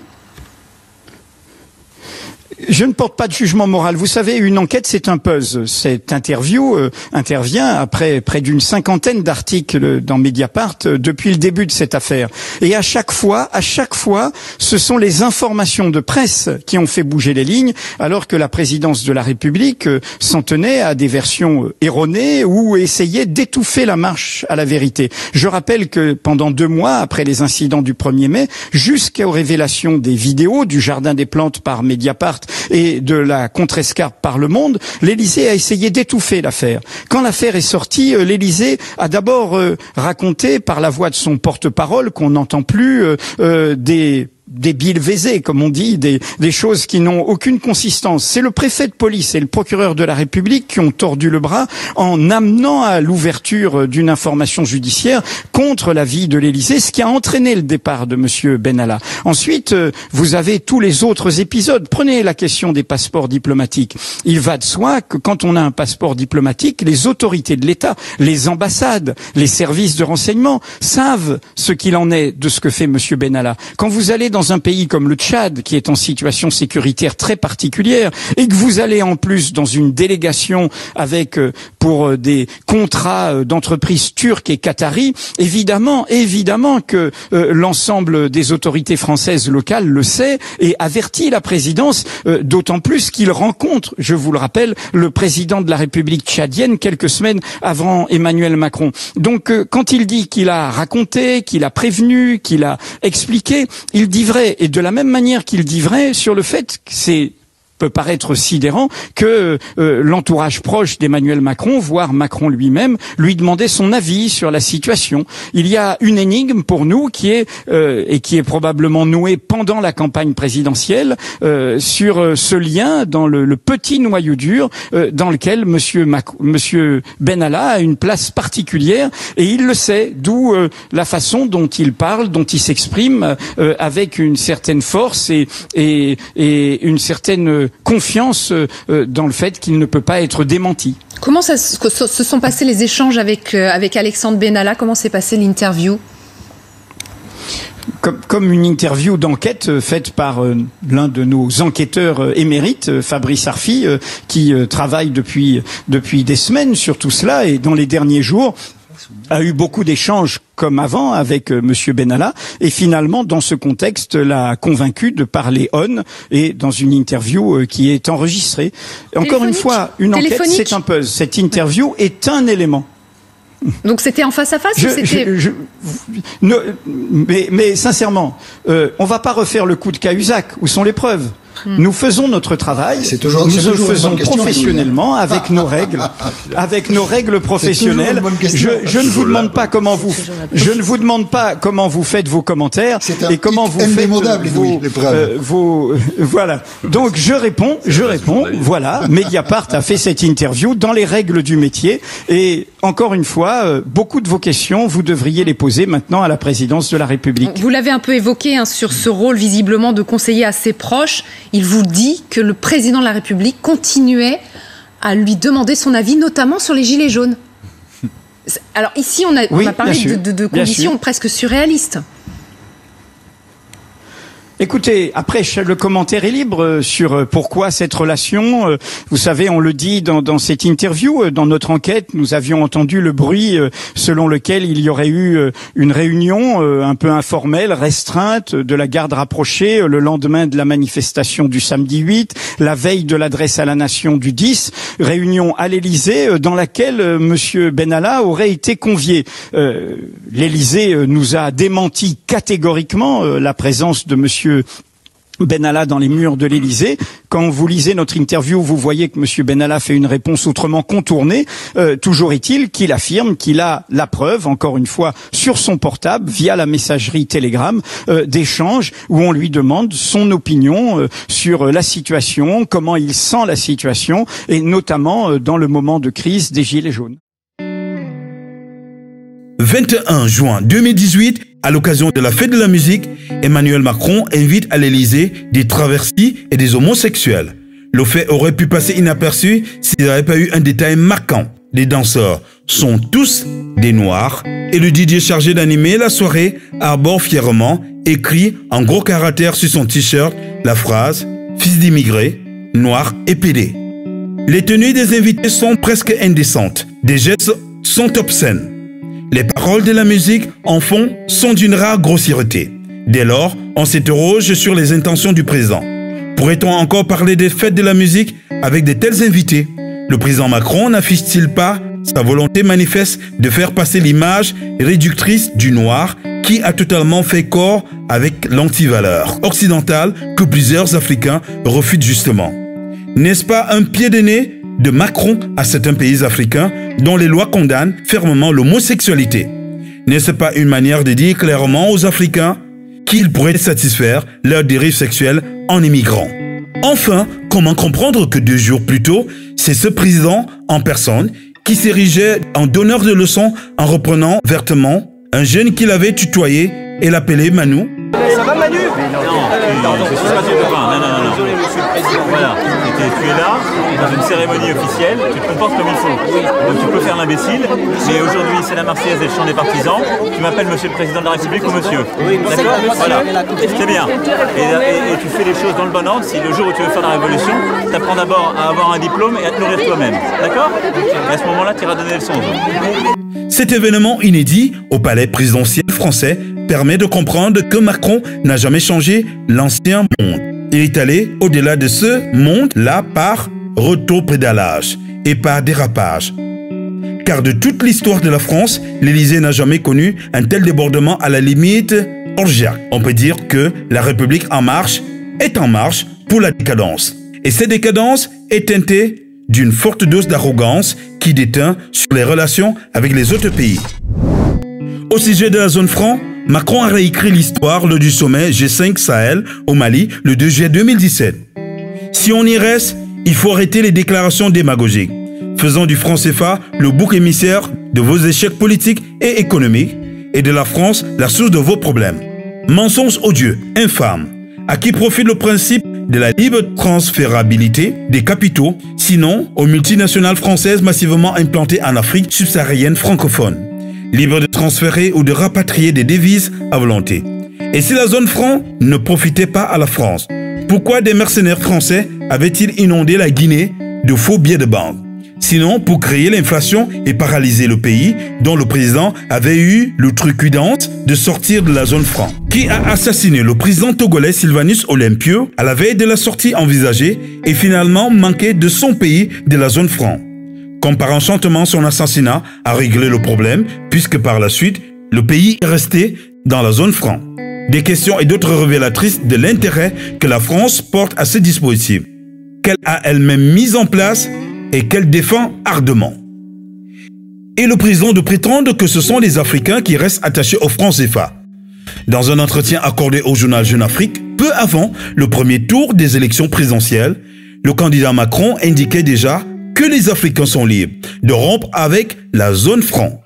Je ne porte pas de jugement moral. Vous savez, une enquête, c'est un puzzle. Cette interview intervient après près d'une cinquantaine d'articles dans Mediapart depuis le début de cette affaire. Et à chaque fois, ce sont les informations de presse qui ont fait bouger les lignes, alors que la présidence de la République s'en tenait à des versions erronées ou essayait d'étouffer la marche à la vérité. Je rappelle que pendant 2 mois, après les incidents du 1er mai, jusqu'aux révélations des vidéos du Jardin des Plantes par Mediapart et de la contre-escarpe par Le Monde, l'Élysée a essayé d'étouffer l'affaire. Quand l'affaire est sortie, l'Élysée a d'abord raconté par la voix de son porte-parole, qu'on n'entend plus, des billevésés, comme on dit, des choses qui n'ont aucune consistance. C'est le préfet de police et le procureur de la République qui ont tordu le bras en amenant à l'ouverture d'une information judiciaire contre l'avis de l'Élysée, ce qui a entraîné le départ de M. Benalla. Ensuite, vous avez tous les autres épisodes. Prenez la question des passeports diplomatiques. Il va de soi que quand on a un passeport diplomatique, les autorités de l'État, les ambassades, les services de renseignement savent ce qu'il en est de ce que fait M. Benalla. Quand vous allez dans dans un pays comme le Tchad, qui est en situation sécuritaire très particulière, et que vous allez en plus dans une délégation avec pour des contrats d'entreprises turques et qataris, évidemment que l'ensemble des autorités françaises locales le sait et avertit la présidence, d'autant plus qu'il rencontre, je vous le rappelle, le président de la République tchadienne quelques semaines avant Emmanuel Macron. Donc quand il dit qu'il a raconté, qu'il a prévenu, qu'il a expliqué, il dit vrai. Et de la même manière qu'il dit vrai sur le fait que c'est peut paraître sidérant que l'entourage proche d'Emmanuel Macron, voire Macron lui-même, lui demandait son avis sur la situation. Il y a une énigme pour nous qui est et qui est probablement nouée pendant la campagne présidentielle sur ce lien dans le petit noyau dur dans lequel Monsieur Benalla a une place particulière et il le sait, d'où la façon dont il parle, dont il s'exprime avec une certaine force et une certaine confiance dans le fait qu'il ne peut pas être démenti. Comment se sont passés les échanges avec Alexandre Benalla? Comment s'est passée l'interview? Comme une interview d'enquête faite par l'un de nos enquêteurs émérites, Fabrice Arfi, qui travaille depuis des semaines sur tout cela et dans les derniers jours a eu beaucoup d'échanges comme avant avec Monsieur Benalla et finalement dans ce contexte l'a convaincu de parler on et dans une interview qui est enregistrée. Encore une fois, une enquête c'est un puzzle. Cette interview est un élément. Donc c'était en face à face ou c'était... mais sincèrement, on va pas refaire le coup de Cahuzac. Où sont les preuves? Nous faisons notre travail, nous le faisons professionnellement avec nos règles, professionnelles. Je ne vous demande pas comment vous faites vos commentaires et comment vous faites vos voilà. Donc je réponds. Voilà, Mediapart a fait cette interview dans les règles du métier et encore une fois, beaucoup de vos questions, vous devriez les poser maintenant à la présidence de la République. Vous l'avez un peu évoqué sur ce rôle visiblement de conseiller assez proche. Il vous dit que le président de la République continuait à lui demander son avis, notamment sur les gilets jaunes. Alors ici, on a parlé de conditions presque surréalistes. Écoutez, après, le commentaire est libre sur pourquoi cette relation. Vous savez, on le dit dans cette interview, dans notre enquête, nous avions entendu le bruit selon lequel il y aurait eu une réunion un peu informelle, restreinte, de la garde rapprochée le lendemain de la manifestation du samedi 8, la veille de l'adresse à la nation du 10, réunion à l'Élysée dans laquelle Monsieur Benalla aurait été convié. L'Élysée nous a démenti catégoriquement la présence de Monsieur Benalla dans les murs de l'Élysée. Quand vous lisez notre interview, vous voyez que Monsieur Benalla fait une réponse autrement contournée. Toujours est-il qu'il affirme qu'il a la preuve, encore une fois, sur son portable, via la messagerie Telegram, d'échanges où on lui demande son opinion sur la situation, comment il sent la situation, et notamment dans le moment de crise des Gilets jaunes. 21 juin 2018, à l'occasion de la fête de la musique, Emmanuel Macron invite à l'Élysée des travestis et des homosexuels. Le fait aurait pu passer inaperçu s'il n'y avait pas eu un détail marquant. Les danseurs sont tous des Noirs et le DJ chargé d'animer la soirée arbore fièrement, écrit en gros caractères sur son t-shirt, la phrase « Fils d'immigrés, noir et pédé ». Les tenues des invités sont presque indécentes, des gestes sont obscènes. Les paroles de la musique, en fond, sont d'une rare grossièreté. Dès lors, on s'interroge sur les intentions du président. Pourrait-on encore parler des fêtes de la musique avec de tels invités? Le président Macron n'affiche-t-il pas sa volonté manifeste de faire passer l'image réductrice du noir qui a totalement fait corps avec l'antivaleur occidentale que plusieurs Africains refutent justement? N'est-ce pas un pied de nez de Macron à certains pays africains dont les lois condamnent fermement l'homosexualité? N'est-ce pas une manière de dire clairement aux Africains qu'ils pourraient satisfaire leurs dérives sexuelles en immigrant? Enfin, comment comprendre que 2 jours plus tôt, c'est ce président en personne qui s'érigeait en donneur de leçons en reprenant vertement un jeune qu'il avait tutoyé et l'appelait Manu? Ça va Manu? Non, c'est ce que tu veux pas. Non. Désolé, monsieur le président. Voilà, tu es là, dans une cérémonie officielle, tu te comportes comme il faut. Donc tu peux faire l'imbécile, mais aujourd'hui c'est la Marseillaise et le chant des partisans. Tu m'appelles monsieur le président de la République ou monsieur. D'accord? Voilà, c'est bien. Et tu fais les choses dans le bon ordre. Si le jour où tu veux faire la révolution, tu apprends d'abord à avoir un diplôme et à te nourrir toi-même. D'accord? Et à ce moment-là, tu iras donner le son. Cet événement inédit au palais présidentiel français permet de comprendre que Macron n'a jamais changé l'ancien monde. Il est allé au-delà de ce monde-là par rétropédalage et par dérapage. Car de toute l'histoire de la France, l'Élysée n'a jamais connu un tel débordement à la limite orgiaque. On peut dire que la République en marche est en marche pour la décadence. Et cette décadence est teintée d'une forte dose d'arrogance qui déteint sur les relations avec les autres pays. Au sujet de la zone franc, Macron a réécrit l'histoire lors du sommet G5 Sahel au Mali le 2 juillet 2017. Si on y reste, il faut arrêter les déclarations démagogiques, faisant du franc CFA le bouc émissaire de vos échecs politiques et économiques et de la France la source de vos problèmes. Mensonges odieux, infâmes, à qui profite le principe de la libre transférabilité des capitaux, sinon aux multinationales françaises massivement implantées en Afrique subsaharienne francophone, libres de transférer ou de rapatrier des devises à volonté. Et si la zone franc ne profitait pas à la France, pourquoi des mercenaires français avaient-ils inondé la Guinée de faux billets de banque? Sinon pour créer l'inflation et paralyser le pays dont le président avait eu l'outrecuidance de sortir de la zone franc. Qui a assassiné le président togolais Sylvanus Olympio à la veille de la sortie envisagée et finalement manqué de son pays de la zone franc. Comme par enchantement, son assassinat a réglé le problème puisque par la suite, le pays est resté dans la zone franc. Des questions et d'autres révélatrices de l'intérêt que la France porte à ce dispositif, qu'elle a elle-même mis en place et qu'elle défend ardemment. Et le président de prétendre que ce sont les Africains qui restent attachés au franc CFA. Dans un entretien accordé au journal Jeune Afrique, peu avant le premier tour des élections présidentielles, le candidat Macron indiquait déjà que les Africains sont libres de rompre avec la zone franc.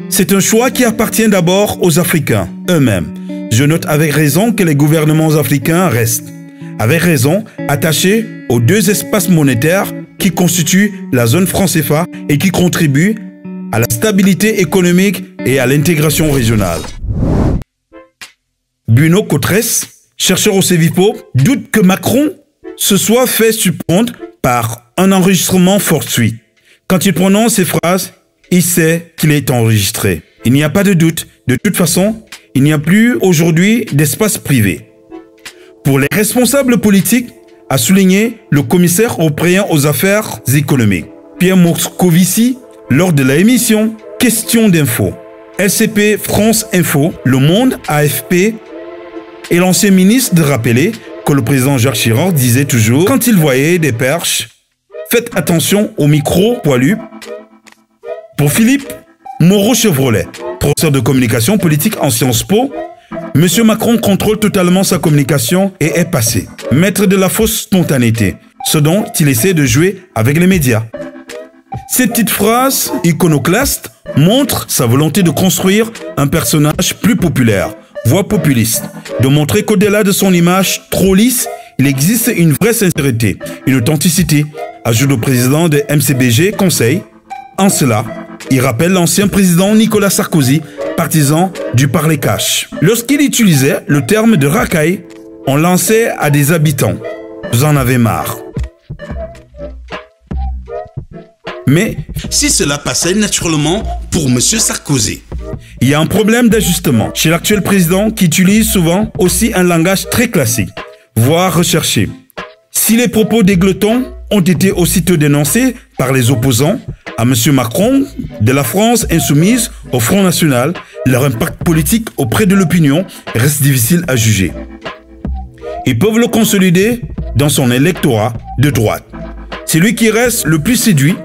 C'est un choix qui appartient d'abord aux Africains eux-mêmes. Je note avec raison que les gouvernements africains restent, avec raison, attachés aux deux espaces monétaires qui constituent la zone franc CFA et qui contribuent à la stabilité économique et à l'intégration régionale. Bruno Cotresse, chercheur au CEVIPO, doute que Macron se soit fait surprendre par un enregistrement fortuit. Quand il prononce ces phrases, il sait qu'il est enregistré. Il n'y a pas de doute. De toute façon, il n'y a plus aujourd'hui d'espace privé. Pour les responsables politiques, a souligné le commissaire européen aux affaires économiques, Pierre Moscovici, lors de la émission Question d'info. LCP France Info, Le Monde, AFP et l'ancien ministre de rappeler que le président Jacques Chirac disait toujours, quand il voyait des perches, faites attention aux micros poilus. Pour Philippe Moreau-Chevrolet, professeur de communication politique en Sciences Po, M. Macron contrôle totalement sa communication et est passé, maître de la fausse spontanéité, ce dont il essaie de jouer avec les médias. Cette petite phrase iconoclaste montre sa volonté de construire un personnage plus populaire, voire populiste, de montrer qu'au-delà de son image trop lisse, il existe une vraie sincérité, une authenticité, ajoute le président de MCBG Conseil. En cela, il rappelle l'ancien président Nicolas Sarkozy, partisan du parler cash. Lorsqu'il utilisait le terme de racaille, on lançait à des habitants « Vous en avez marre ». Mais si cela passait naturellement pour M. Sarkozy. Il y a un problème d'ajustement chez l'actuel président qui utilise souvent aussi un langage très classique, voire recherché. Si les propos des glotons ont été aussitôt dénoncés par les opposants à M. Macron de la France insoumise au Front National, leur impact politique auprès de l'opinion reste difficile à juger. Ils peuvent le consolider dans son électorat de droite. C'est lui qui reste le plus séduit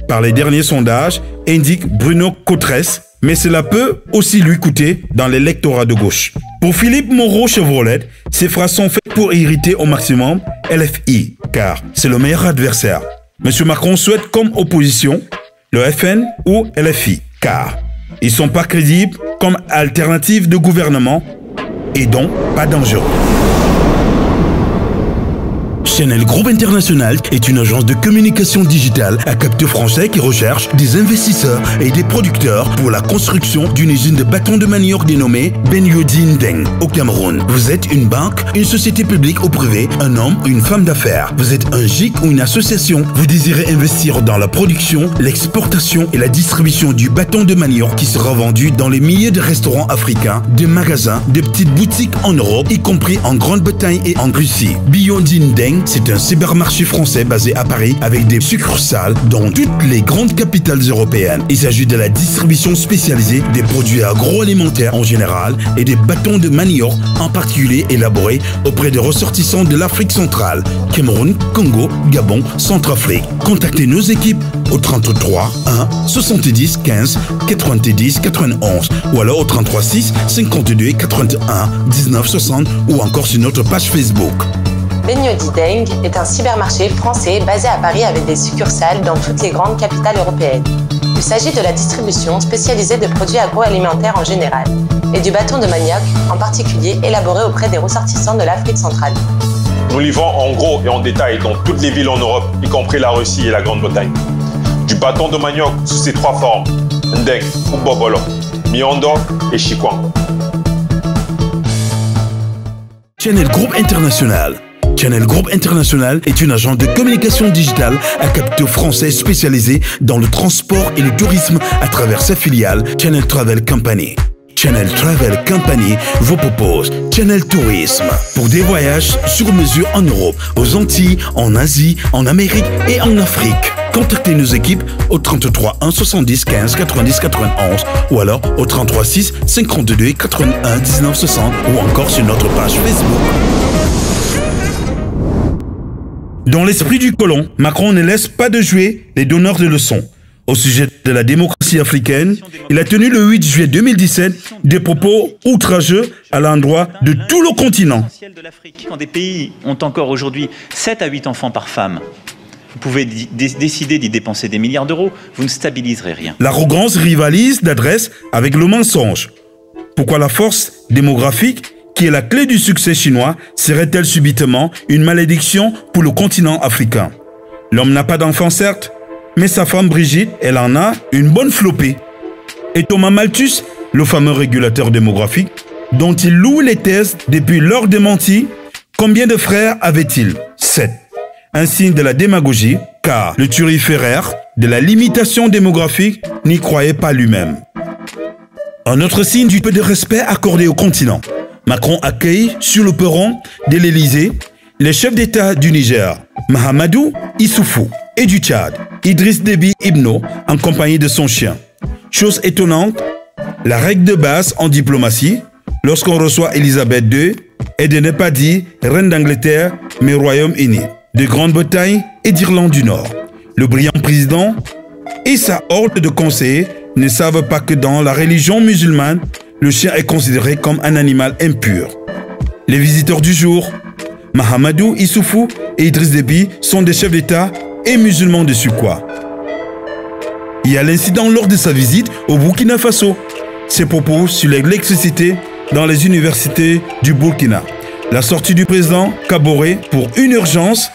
par les derniers sondages, indique Bruno Cotresse, mais cela peut aussi lui coûter dans l'électorat de gauche. Pour Philippe Moreau-Chevrolet, ces phrases sont faites pour irriter au maximum LFI, car c'est le meilleur adversaire. M. Macron souhaite comme opposition le FN ou LFI, car ils ne sont pas crédibles comme alternative de gouvernement et donc pas dangereux. Channel Group International est une agence de communication digitale à capteur français qui recherche des investisseurs et des producteurs pour la construction d'une usine de bâtons de manioc dénommée Benyodin Deng au Cameroun. Vous êtes une banque, une société publique ou privée, un homme ou une femme d'affaires. Vous êtes un GIC ou une association. Vous désirez investir dans la production, l'exportation et la distribution du bâton de manioc qui sera vendu dans les milliers de restaurants africains, de magasins, de petites boutiques en Europe, y compris en Grande-Bretagne et en Russie. Benyodin Deng, c'est un cybermarché français basé à Paris avec des succursales dans toutes les grandes capitales européennes. Il s'agit de la distribution spécialisée des produits agroalimentaires en général et des bâtons de manioc en particulier élaborés auprès de ressortissants de l'Afrique centrale, Cameroun, Congo, Gabon, Centrafrique. Contactez nos équipes au 33 1 70 15 90 91 ou alors au 33 6 52 81 19 60 ou encore sur notre page Facebook. Benyodin Deng est un cybermarché français basé à Paris avec des succursales dans toutes les grandes capitales européennes. Il s'agit de la distribution spécialisée de produits agroalimentaires en général et du bâton de manioc en particulier élaboré auprès des ressortissants de l'Afrique centrale. Nous livrons en gros et en détail dans toutes les villes en Europe, y compris la Russie et la Grande-Bretagne. Du bâton de manioc sous ses trois formes, Ndeng ou Bobolo, Miondo et Chikwang. Channel Group International. Channel Group International est une agence de communication digitale à capteur français spécialisée dans le transport et le tourisme à travers sa filiale Channel Travel Company. Channel Travel Company vous propose Channel Tourisme pour des voyages sur mesure en Europe, aux Antilles, en Asie, en Amérique et en Afrique. Contactez nos équipes au 33 1 70 15 90 91 ou alors au 33 6 52 81 19 60 ou encore sur notre page Facebook. Dans l'esprit du colon, Macron ne laisse pas de jouer les donneurs de leçons. Au sujet de la démocratie africaine, il a tenu le 8 juillet 2017 des propos outrageux à l'endroit de tout le continent. Quand des pays ont encore aujourd'hui 7 à 8 enfants par femme, vous pouvez décider d'y dépenser des milliards d'euros, vous ne stabiliserez rien. L'arrogance rivalise d'adresse avec le mensonge. Pourquoi la force démographique, qui est la clé du succès chinois, serait-elle subitement une malédiction pour le continent africain? L'homme n'a pas d'enfant, certes, mais sa femme Brigitte, elle en a une bonne flopée. Et Thomas Malthus, le fameux régulateur démographique, dont il loue les thèses depuis leur démenti, combien de frères avait-il? 7. Un signe de la démagogie, car le turiféraire de la limitation démographique n'y croyait pas lui-même. Un autre signe du peu de respect accordé au continent. Macron accueille sur le perron de l'Élysée les chefs d'État du Niger, Mahamadou Issoufou, et du Tchad, Idriss Déby Ibno, en compagnie de son chien. Chose étonnante, la règle de base en diplomatie, lorsqu'on reçoit Elisabeth II, est de ne pas dire reine d'Angleterre, mais Royaume-Uni, de Grande-Bretagne et d'Irlande du Nord. Le brillant président et sa horde de conseillers ne savent pas que dans la religion musulmane, le chien est considéré comme un animal impur. Les visiteurs du jour, Mahamadou Issoufou et Idriss Déby, sont des chefs d'État et musulmans de surcroît. Il y a l'incident lors de sa visite au Burkina Faso. Ses propos sur l'électricité dans les universités du Burkina. La sortie du président Kaboré pour une urgence.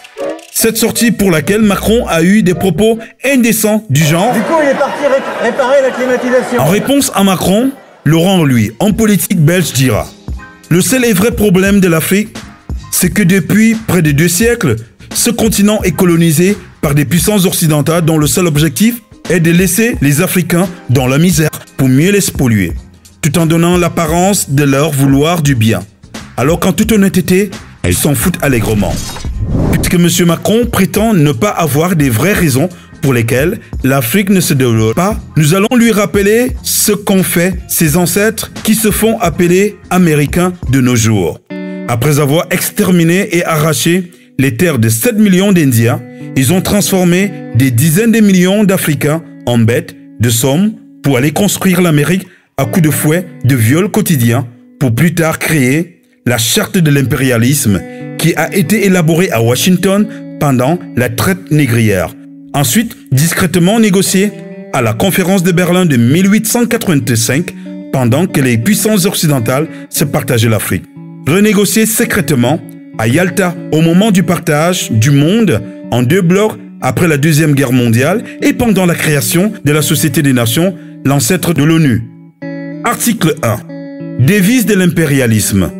Cette sortie pour laquelle Macron a eu des propos indécents du genre. Du coup, il est parti réparer la climatisation. En réponse à Macron, Laurent, lui, en politique belge, dira: le seul et vrai problème de l'Afrique, c'est que depuis près de 2 siècles, ce continent est colonisé par des puissances occidentales dont le seul objectif est de laisser les Africains dans la misère pour mieux les spolier, tout en donnant l'apparence de leur vouloir du bien. Alors qu'en toute honnêteté, ils s'en foutent allègrement. Puisque M. Macron prétend ne pas avoir des vraies raisons pour lesquelles l'Afrique ne se développe pas, nous allons lui rappeler ce qu'ont fait ses ancêtres qui se font appeler Américains de nos jours. Après avoir exterminé et arraché les terres de 7 millions d'Indiens, ils ont transformé des dizaines de millions d'Africains en bêtes de somme pour aller construire l'Amérique à coups de fouet, de viols quotidiens, pour plus tard créer la charte de l'impérialisme qui a été élaborée à Washington pendant la traite négrière. Ensuite, discrètement négociée à la conférence de Berlin de 1885 pendant que les puissances occidentales se partageaient l'Afrique. Renégocier secrètement à Yalta au moment du partage du monde en 2 blocs après la Deuxième Guerre mondiale et pendant la création de la Société des Nations, l'ancêtre de l'ONU. Article 1. Devise de l'impérialisme.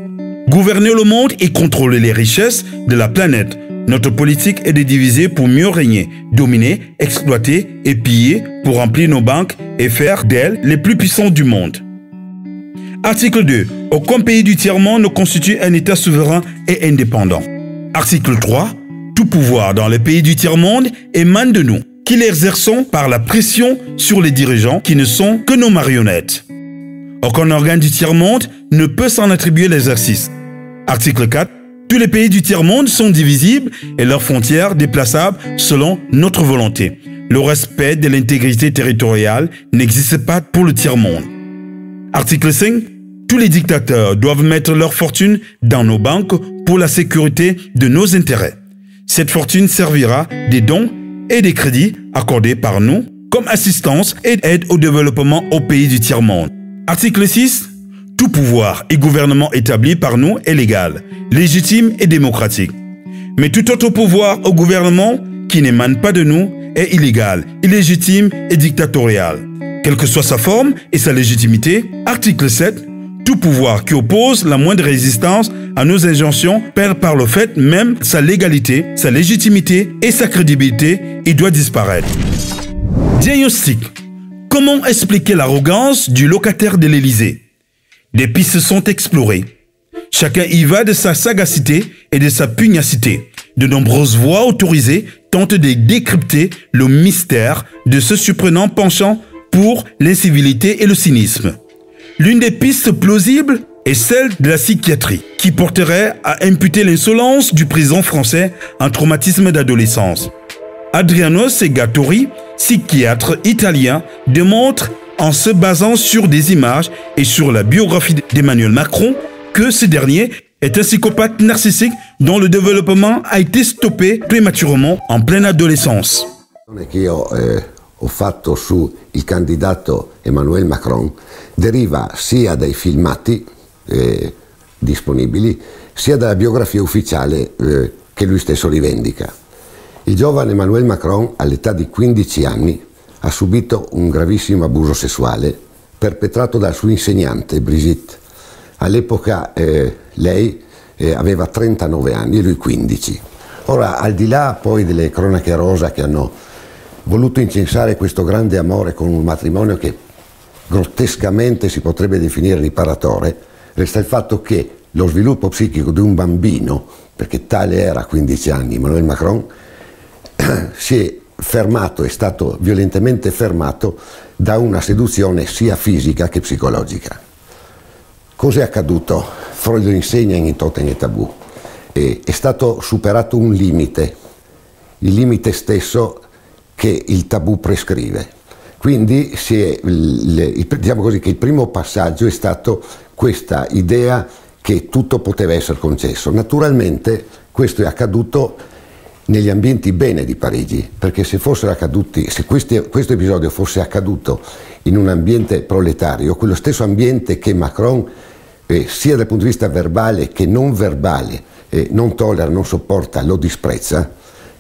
Gouverner le monde et contrôler les richesses de la planète. Notre politique est de diviser pour mieux régner, dominer, exploiter et piller pour remplir nos banques et faire d'elles les plus puissants du monde. Article 2. Aucun pays du tiers-monde ne constitue un État souverain et indépendant. Article 3. Tout pouvoir dans les pays du tiers-monde émane de nous, qui l'exerçons par la pression sur les dirigeants qui ne sont que nos marionnettes. Aucun organe du tiers-monde ne peut s'en attribuer l'exercice. Article 4. Tous les pays du tiers-monde sont divisibles et leurs frontières déplaçables selon notre volonté. Le respect de l'intégrité territoriale n'existe pas pour le tiers-monde. Article 5. Tous les dictateurs doivent mettre leur fortune dans nos banques pour la sécurité de nos intérêts. Cette fortune servira des dons et des crédits accordés par nous comme assistance et aide au développement aux pays du tiers-monde. Article 6. Tout pouvoir et gouvernement établi par nous est légal, légitime et démocratique. Mais tout autre pouvoir au gouvernement qui n'émane pas de nous est illégal, illégitime et dictatorial. Quelle que soit sa forme et sa légitimité, article 7, tout pouvoir qui oppose la moindre résistance à nos injonctions perd par le fait même sa légalité, sa légitimité et sa crédibilité et doit disparaître. Diagnostic. Comment expliquer l'arrogance du locataire de l'Élysée? Des pistes sont explorées. Chacun y va de sa sagacité et de sa pugnacité. De nombreuses voix autorisées tentent de décrypter le mystère de ce surprenant penchant pour l'incivilité et le cynisme. L'une des pistes plausibles est celle de la psychiatrie, qui porterait à imputer l'insolence du président français à un traumatisme d'adolescence. Adriano Segatori, psychiatre italien, démontre en se basant sur des images et sur la biographie d'Emmanuel Macron que ce dernier est un psychopathe narcissique dont le développement a été stoppé prématurément en pleine adolescence. Ho fatto sul candidato Emmanuel Macron deriva sia dai filmati disponibili sia dalla biografia ufficiale che lui stesso rivendica. Il giovane Emmanuel Macron all'età di 15 anni ha subito un gravissimo abuso sessuale perpetrato dal suo insegnante Brigitte. All'epoca lei aveva 39 anni e lui 15. Ora, al di là poi delle cronache rosa che hanno voluto incensare questo grande amore con un matrimonio che grottescamente si potrebbe definire riparatore, resta il fatto che lo sviluppo psichico di un bambino, perché tale era a 15 anni Emmanuel Macron, si è fermato, è stato violentemente fermato da una seduzione sia fisica che psicologica. Cos'è accaduto? Freud lo insegna in Totem e Tabù. È stato superato un limite, il limite stesso che il tabù prescrive. Quindi diciamo così che il primo passaggio è stato questa idea che tutto poteva essere concesso. Naturalmente questo è accaduto negli ambienti bene di Parigi, perché se fossero accaduti, se questo episodio fosse accaduto in un ambiente proletario, quello stesso ambiente che Macron sia dal punto di vista verbale che non verbale non tollera, non sopporta, lo disprezza,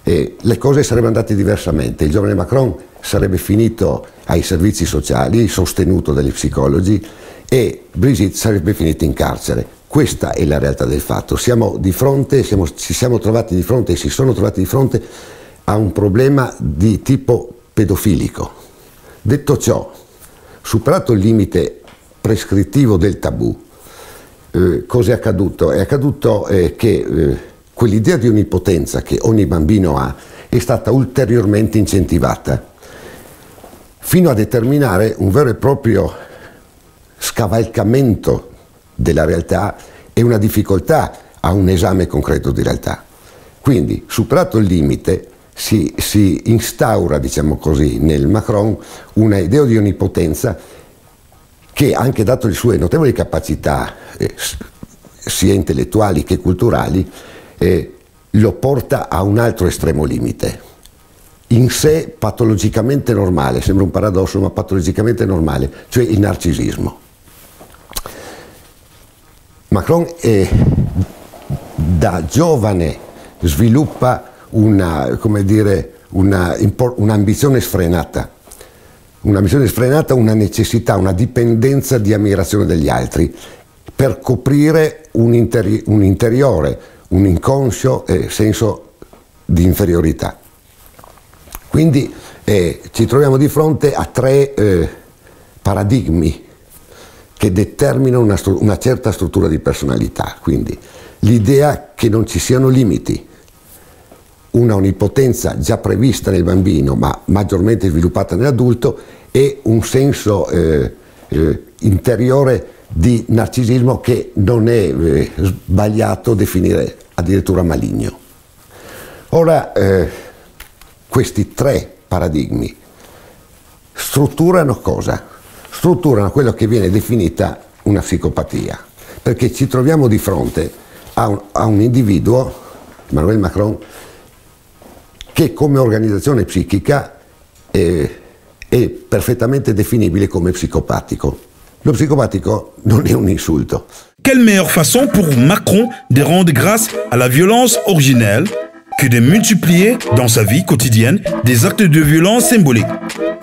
le cose sarebbero andate diversamente. Il giovane Macron sarebbe finito ai servizi sociali, sostenuto dagli psicologi, e Brigitte sarebbe finita in carcere. Questa è la realtà del fatto. Siamo di fronte, ci siamo trovati di fronte e si sono trovati di fronte a un problema di tipo pedofilico. Detto ciò, superato il limite prescrittivo del tabù, cosa è accaduto? È accaduto che quell'idea di onnipotenza che ogni bambino ha è stata ulteriormente incentivata fino a determinare un vero e proprio scavalcamento della realtà e una difficoltà a un esame concreto di realtà. Quindi, superato il limite, si instaura, diciamo così, nel Macron una idea di onnipotenza che, anche dato le sue notevoli capacità sia intellettuali che culturali, lo porta a un altro estremo limite, in sé patologicamente normale, sembra un paradosso ma patologicamente normale, cioè il narcisismo. Macron da giovane sviluppa un'ambizione sfrenata, una necessità, una dipendenza di ammirazione degli altri per coprire un interiore, un inconscio senso di inferiorità. Quindi ci troviamo di fronte a tre paradigmi che determinano una certa struttura di personalità. Quindi l'idea che non ci siano limiti, una onnipotenza già prevista nel bambino ma maggiormente sviluppata nell'adulto e un senso interiore di narcisismo che non è sbagliato definire addirittura maligno. Ora, questi tre paradigmi strutturano cosa? Strutturano quello che viene definita una psicopatia, perché ci troviamo di fronte a un individuo, Emmanuel Macron, che come organizzazione psichica è perfettamente definibile come psicopatico. Lo psicopatico non è un insulto. Quelle meilleure façon pour Macron de rendre grâce à la violence originelle que de multiplier dans sa vie quotidienne des actes de violence symboliques.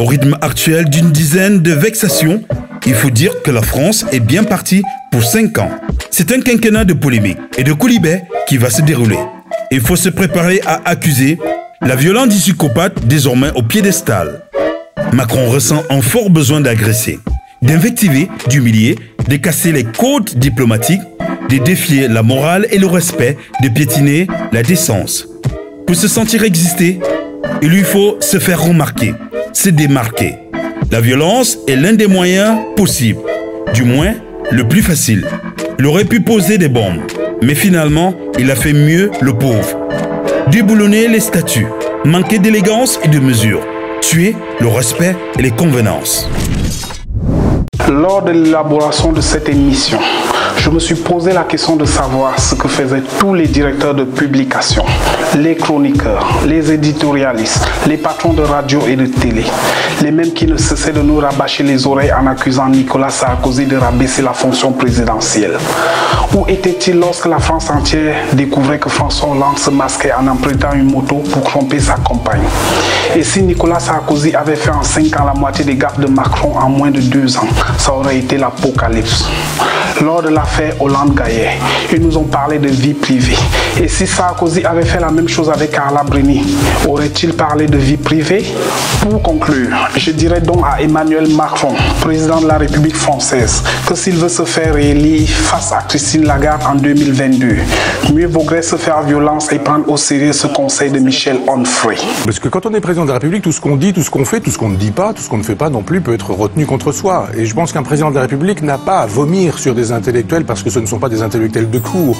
Au rythme actuel d'une dizaine de vexations, il faut dire que la France est bien partie pour 5 ans. C'est un quinquennat de polémiques et de coulibaires qui va se dérouler. Il faut se préparer à accuser la violence du psychopathe désormais au piédestal. Macron ressent un fort besoin d'agresser, d'invectiver, d'humilier, de casser les codes diplomatiques, de défier la morale et le respect, de piétiner la décence. Pour se sentir exister, il lui faut se faire remarquer, se démarquer. La violence est l'un des moyens possibles, du moins le plus facile. Il aurait pu poser des bombes, mais finalement, il a fait mieux le pauvre. Déboulonner les statuts, manquer d'élégance et de mesure, tuer le respect et les convenances. Lors de l'élaboration de cette émission, je me suis posé la question de savoir ce que faisaient tous les directeurs de publication, les chroniqueurs, les éditorialistes, les patrons de radio et de télé, les mêmes qui ne cessaient de nous rabâcher les oreilles en accusant Nicolas Sarkozy de rabaisser la fonction présidentielle. Où était-il lorsque la France entière découvrait que François Hollande se masquait en empruntant une moto pour tromper sa compagne? Et si Nicolas Sarkozy avait fait en 5 ans la moitié des gaffes de Macron en moins de 2 ans, ça aurait été l'apocalypse. Lors de l'affaire Hollande-Gaillet, ils nous ont parlé de vie privée. Et si Sarkozy avait fait la même chose avec Carla Bruni, aurait-il parlé de vie privée? Pour conclure, je dirais donc à Emmanuel Macron, président de la République française, que s'il veut se faire réélire face à Christine Lagarde en 2022, mieux vaudrait se faire violence et prendre au sérieux ce conseil de Michel Onfray. Parce que quand on est président de la République, tout ce qu'on dit, tout ce qu'on fait, tout ce qu'on ne dit pas, tout ce qu'on ne fait pas non plus peut être retenu contre soi. Et je pense qu'un président de la République n'a pas à vomir sur des intellectuels parce que ce ne sont pas des intellectuels de cour.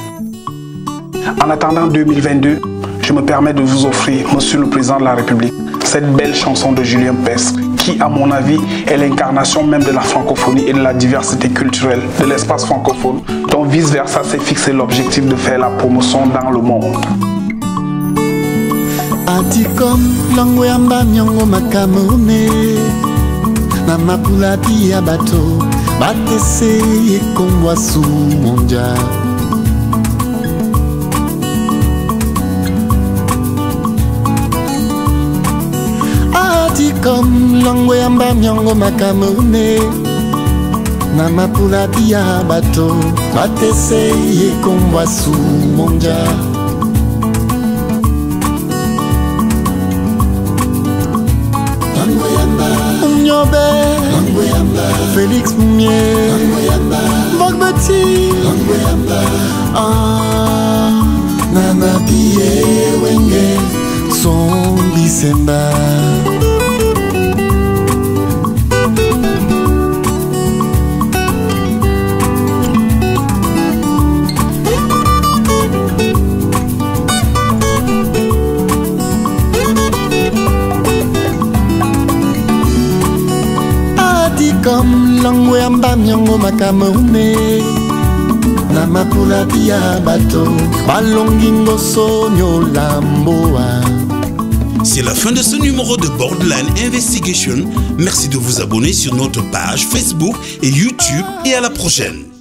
En attendant 2022, je me permets de vous offrir, Monsieur le Président de la République, cette belle chanson de Julien Pestre, qui, à mon avis, est l'incarnation même de la francophonie et de la diversité culturelle de l'espace francophone, dont vice-versa s'est fixé l'objectif de faire la promotion dans le monde. Atikom lango yamba nyongo makamone na mapula pia bato batese yekongwa su monja Atikom lango yamba nyongo makamone na mapula pia bato batese yekongwa su monja Félix Moumier, Vogue Betty, Nana Pie Wenge, Son Bisemba. Comme langue amba nyongo makamone na mapula pia bato balongingo sonyo lamboa. C'est la fin de ce numéro de Borderline Investigation. Merci de vous abonner sur notre page Facebook et YouTube et à la prochaine.